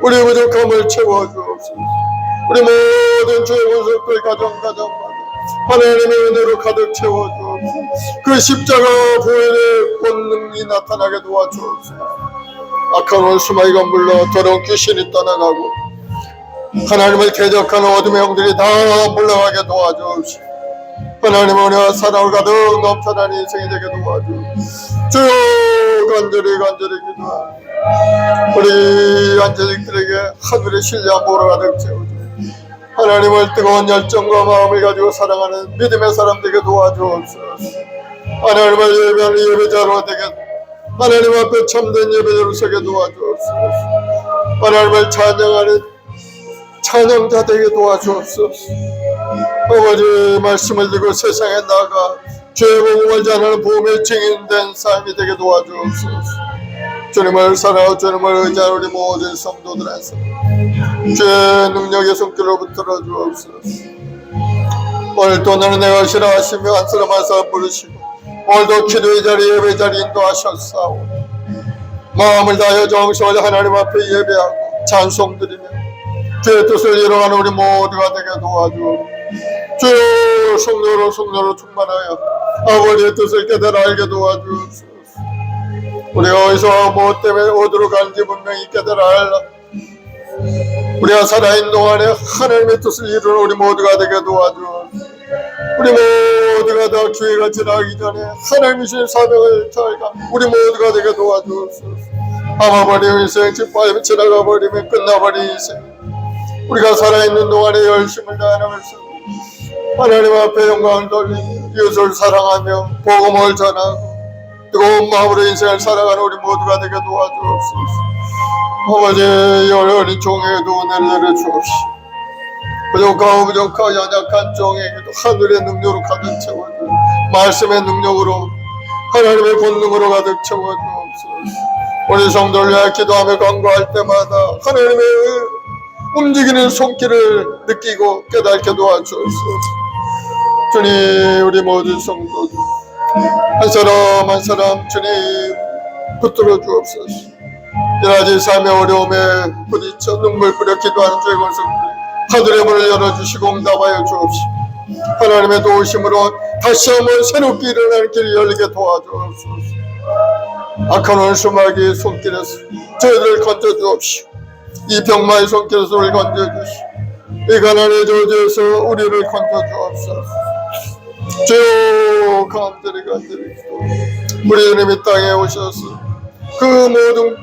우리 부족함을 채워주옵소서. 우리 모든 주의 모습들 가정마다 하나님의 은혜로 가득 채워주옵소서. 그 십자가 부활의 권능이 나타나게 도와주옵소서. 악한 원수마귀가 물러 더러운 귀신이 떠나가고 하나님을 대적하는 어둠의 영들이 다 물러가게 도와주옵소서. 하나님의 은혜와 사랑을 가득 넘쳐나는 인생이 되게 도와주옵소서. 주여 간절히 기도합니다. 우리 안재직들에게 하늘의 신뢰와 보러 가득 채워주옵소서. 하나님을 뜨거운 열정과 마음을 가지고 사랑하는 믿음의 사람 되게 도와주옵소서. 하나님을 예배하는 예배자로 되게, 하나님 앞에 참된 예배자로 서게 도와주옵소서. 하나님을 찬양하는 찬양자 되게 도와주옵소서. 아버지 말씀을 들고 세상에 나가 죄의 복음을 전하는 복음의 증인된 삶이 되게 도와주옵소서. 주님을 사랑하고 주님을 의지하는 우리 모든 성도들에서 주의 능력의 손길로부터 주옵소서. 오늘도 너는 내 것이라 하시며 한 사람 한 사람 부르시고 오늘도 기도의 자리 예배 자리 인도하셨사오니 마음을 다하여 정성을 하나님 앞에 예배하고 찬송드리며 주의 뜻을 이뤄가는 우리 모두가 되게 도와주옵소서. 주여 성령으로 충만하여 아버지의 뜻을 깨달아 알게 도와주옵소서. 우리가 어디서 무엇 때문에 어디로 가는지 분명히 깨달아 알라. 우리가 살아있는 동안에 하나님의 뜻을 이루는 우리 모두가 되게 도와주옵소서. 우리 모두가 다 기회가 지나기 전에 하나님이 주신 사명을 잘 가 우리 모두가 되게 도와주옵소서. 아마버린 인생 빨리 지나가 버리면 끝나버린 인생, 우리가 살아있는 동안에 열심을 다하면서 하나님 앞에 영광을 돌리며 이웃을 사랑하며 복음을 전하고 뜨거운 마음으로 인생을 살아가는 우리 모두가 되게 도와주옵소서. 아버지 어린 종에게도 은혜를 내려주옵시오. 부족하고 연약한 종에게도 하늘의 능력으로 가득 채워주옵소서. 말씀의 능력으로 하나님의 권능으로 가득 채워주옵소서. 우리 성도를 위하여 기도하며 간구할 때마다 하나님의 움직이는 손길을 느끼고 깨닫게 도와주옵소서. 주님 우리 모든 성도들 한 사람 한 사람 주님 붙들어 주옵소서. 여러가지 삶의 어려움에 부딪혀 눈물 뿌려 기도하는 주의 권속들 하늘의 문을 열어주시고 응답하여 주옵시고 하나님의 도우심으로 다시 한번 새롭게 일어나는 길을 열리게 도와주옵소서. 악한 원수마귀의 손길에서 저희들을 건져주옵시고 이 병마의 손길에서 우리를 건져주시고 이 가난의 저주에서 우리를 건져주옵소서. 주여 간절히 기도. 우리 주님이 땅에 오셔서 그 모든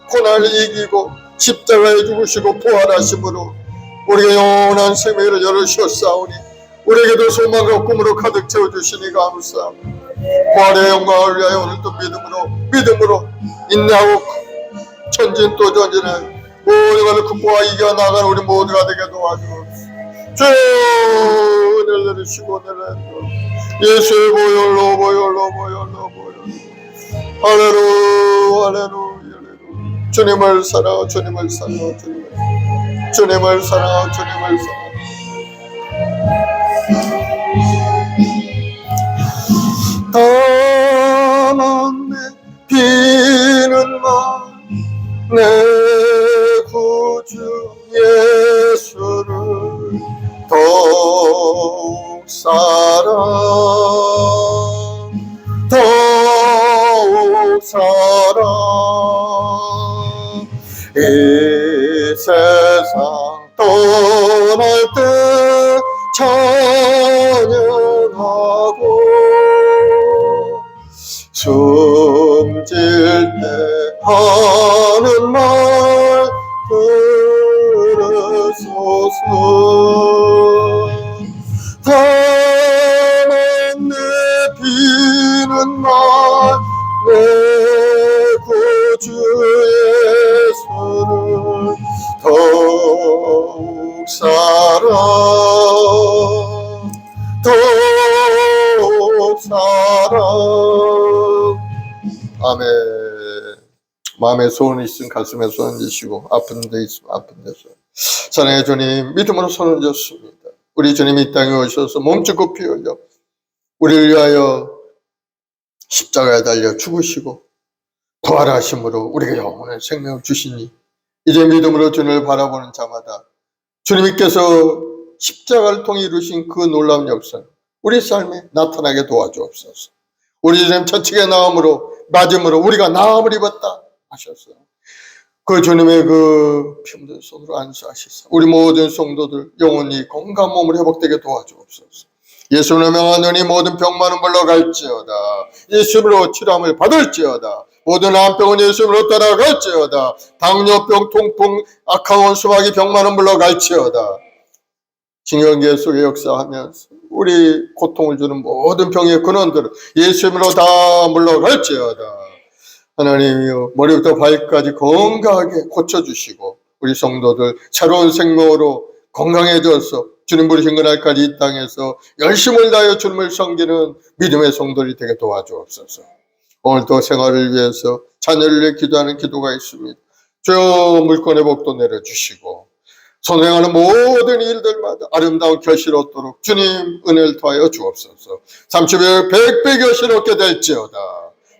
고난을 이기고 십자가에 죽으시고 부활하심으로 우리가 영원한 생명을 열으셨사오니 우리에게도 소망과 꿈으로 가득 채워주시니 감사합니다. 부활의 영광을 위하여 오늘도 믿음으로 인내하고 전진 또 전진해 모든 것을 극복하고 이겨나가는 우리 모두가 되게 도와주옵소서. 주여 은혜를 내리시고 예수의 보혈로 할렐루야 주님을 사랑하고 주님을 사랑하고 주님을 사랑하고 주님을 사랑하고 다만 내 비는 마 내 구주 예수를 더욱 사랑 이 세상 떠날 때 찬양하고 숨질 때 하는 말 들으소서. 다만 내 비는 말 내 구주 예수를 더욱 사랑 아멘. 마음에 소원이 있으면 가슴에 손 얹으시고 아픈 데 있으면 아픈 데서 사랑의 주님 믿음으로 손 얹었습니다. 우리 주님이 이 땅에 오셔서 몸짓고 피 흘려 우리를 위하여 십자가에 달려 죽으시고 부활하심으로 우리가 영원한 생명을 주시니 이제 믿음으로 주님을 바라보는 자마다 주님께서 십자가를 통해 이루신 그 놀라운 역사 우리 삶에 나타나게 도와주옵소서. 우리 주님 처치게 나음으로 맞음으로 우리가 나음을 입었다 하셨어요. 그 주님의 그 피묻은 손으로 안수하시사 우리 모든 성도들 영원히 건강한 몸을 회복되게 도와주옵소서. 예수님의 명하노니 모든 병만은 물러갈지어다. 예수님으로 치료함을 받을지어다. 모든 암병은 예수님으로 따라갈지어다. 당뇨병, 통풍, 악한 원수마귀 병만은 물러갈지어다. 징역계 속에 역사하면서 우리 고통을 주는 모든 병의 근원들은 예수님으로 다 물러갈지어다. 하나님이여 머리부터 발까지 건강하게 고쳐주시고 우리 성도들 새로운 생명으로 건강해져서 주님 부르신 그날까지 이 땅에서 열심을 다하여 주님을 섬기는 믿음의 성도들이 되게 도와주옵소서. 오늘도 생활을 위해서 자녀를 위해 기도하는 기도가 있습니다. 주여 물권의 복도 내려주시고 선행하는 모든 일들마다 아름다운 결실 얻도록 주님 은혜를 더하여 주옵소서. 30일 100배 결실 얻게 될지어다.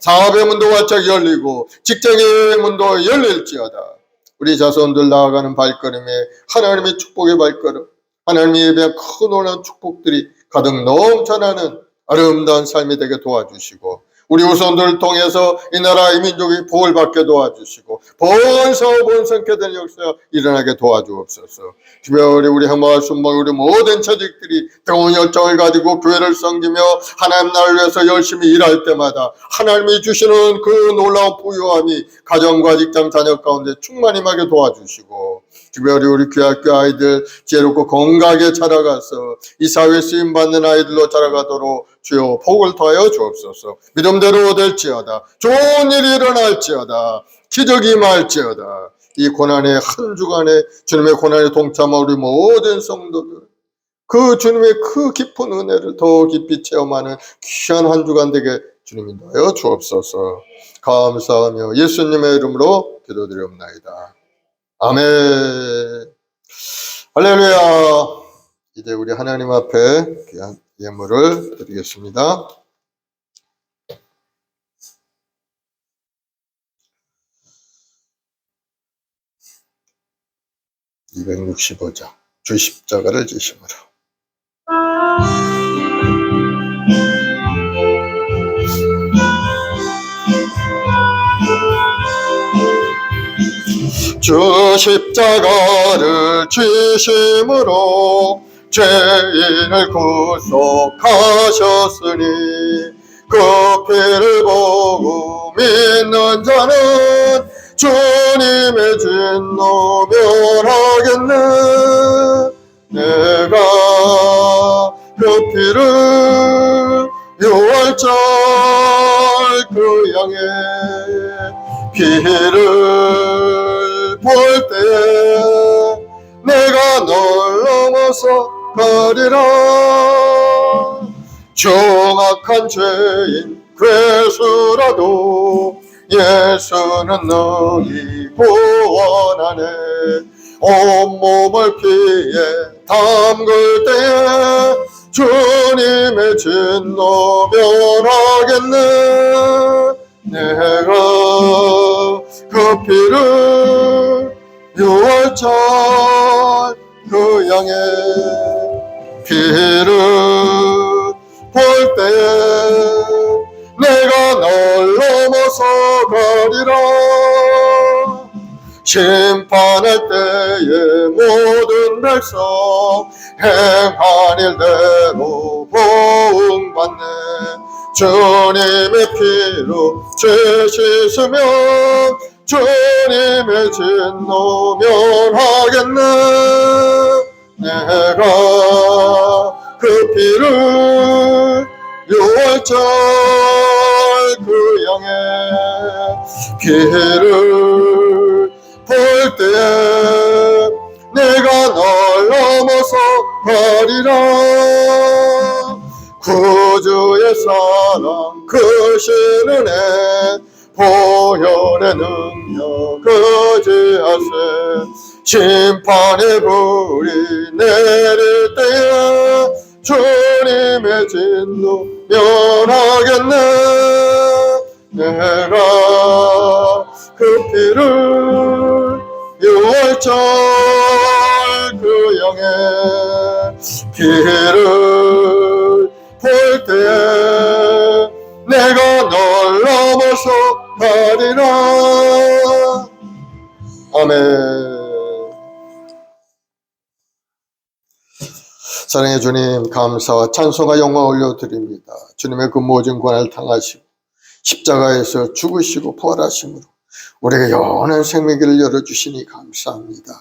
사업의 문도 활짝 열리고 직장의 문도 열릴지어다. 우리 자손들 나아가는 발걸음에 하나님의 축복의 발걸음, 하나님의 예배한 큰 놀라운 축복들이 가득 넘쳐나는 아름다운 삶이 되게 도와주시고 우리 후손들을 통해서 이 나라 이 민족이 복을 받게 도와주시고 번성하고 번성케 되는 역사가 일어나게 도와주옵소서. 특별히 우리 한마을 순방 우리 모든 처직들이 뜨거운 열정을 가지고 교회를 섬기며 하나님 나라를 위해서 열심히 일할 때마다 하나님이 주시는 그 놀라운 부유함이 가정과 직장 자녀 가운데 충만히 임하게 도와주시고 특별히 우리 귀학교 아이들 지혜롭고 건강하게 자라가서 이 사회에 쓰임받는 아이들로 자라가도록 주여 복을 더하여 주옵소서. 믿음대로 될지어다. 좋은 일이 일어날지어다. 기적이 임할지어다. 이 고난의 한 주간에 주님의 고난에 동참한 우리 모든 성도들 그 주님의 그 깊은 은혜를 더 깊이 체험하는 귀한 한 주간 되게 주님 인도하여 주옵소서. 감사하며 예수님의 이름으로 기도드리옵나이다. 아멘. 할렐루야. 이제 우리 하나님 앞에 귀한 예물을 드리겠습니다. (265장) 주 십자가를 지심으로. 주 십자가를 지심으로 죄인을 구속하셨으니 그 피를 보고 믿는 자는 주님의 진노 면하겠네. 내가 그 피를 유월절 그 양의 피를 볼 때 내가 널 넘어서 가리라. 정악한 죄인 괴수라도 예수는 능히 구원하네. 온몸을 피에 담글 때에 주님의 진노 면하겠네. 내가 그 피를 유월절 그 양의 피를 볼 때에 내가 널 넘어서 가리라. 심판할 때에 모든 백성 행한 일대로 보응받네. 주님의 피로 죄 씻으면 주님의 진노 면하겠네. 내가 그 피를 유월절 그 양의 피를 볼 때에 내가 널 넘어서 가리라. 구주의 사랑 크신 은혜 보혈의 능력 거지하세. 심판의 불이 내릴 때에 주님의 진노 면하겠네. 내가 그 피를 유월절 그 길을 볼 때에 내가 널 넘어서 가리라. 아멘. 사랑의 주님, 감사와 찬송과 영광 올려드립니다. 주님의 그 모든 권한을 당하시고 십자가에서 죽으시고 부활하심으로 우리에게 영원한 생명길을 열어주시니 감사합니다.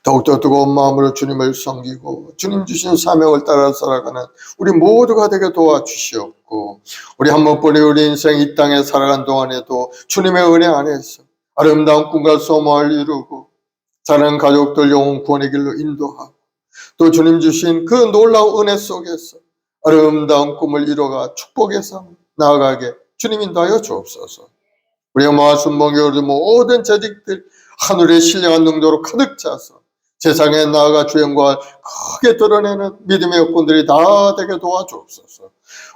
더욱더 뜨거운 마음으로 주님을 섬기고 주님 주신 사명을 따라 살아가는 우리 모두가 되게 도와주시옵고, 우리 한 번뿐인 우리 인생 이 땅에 살아간 동안에도 주님의 은혜 안에서 아름다운 꿈과 소망을 이루고 사랑하는 가족들 영혼 구원의 길로 인도하고, 또 주님 주신 그 놀라운 은혜 속에서 아름다운 꿈을 이뤄가 축복의 삶 나아가게 주님 인도하여 주옵소서. 우리의 모아순봉교의 모든 재직들 하늘의 신령한 능력으로 가득 차서 세상에 나아가 주의 영광을 크게 드러내는 믿음의 여건들이 다 되게 도와주옵소서.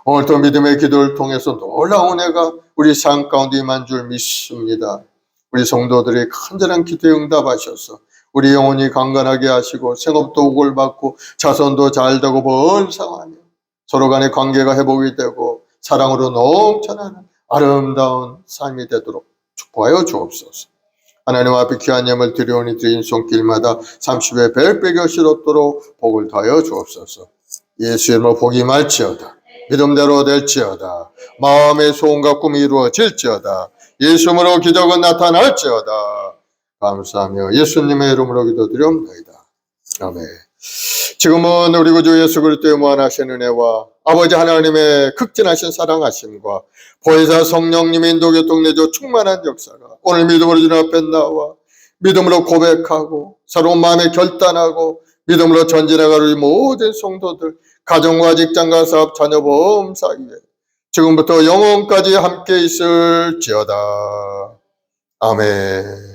오늘도 믿음의 기도를 통해서 놀라운 은혜가 우리 삶 가운데 임한 줄 믿습니다. 우리 성도들이 간절한 기도에 응답하셔서 우리 영혼이 강건하게 하시고 생업도 복을 받고 자손도 잘되고 번성하며 서로 간의 관계가 회복이 되고 사랑으로 넘쳐나는 아름다운 삶이 되도록 축복하여 주옵소서. 하나님 앞에 귀한 예물 드리오니 드린 손길마다 30회 100배 곁을 얻도록 복을 더하여 주옵소서. 예수 이름으로 복이 말지어다. 믿음대로 될지어다. 마음의 소원과 꿈이 이루어질지어다. 예수 이름으로 기적은 나타날지어다. 감사하며 예수님의 이름으로 기도드리옵나이다. 아멘. 지금은 우리 구주 예수 그리스도의 무한하신 은혜와 아버지 하나님의 극진하신 사랑하심과 보혜사 성령님의 인도교통 내조 충만한 역사가 오늘 믿음으로 주님 앞에 나와 믿음으로 고백하고 서로 마음에 결단하고 믿음으로 전진해갈 우리 모든 성도들 가정과 직장과 사업 자녀 보험 사이에 지금부터 영원까지 함께 있을지어다. 아멘.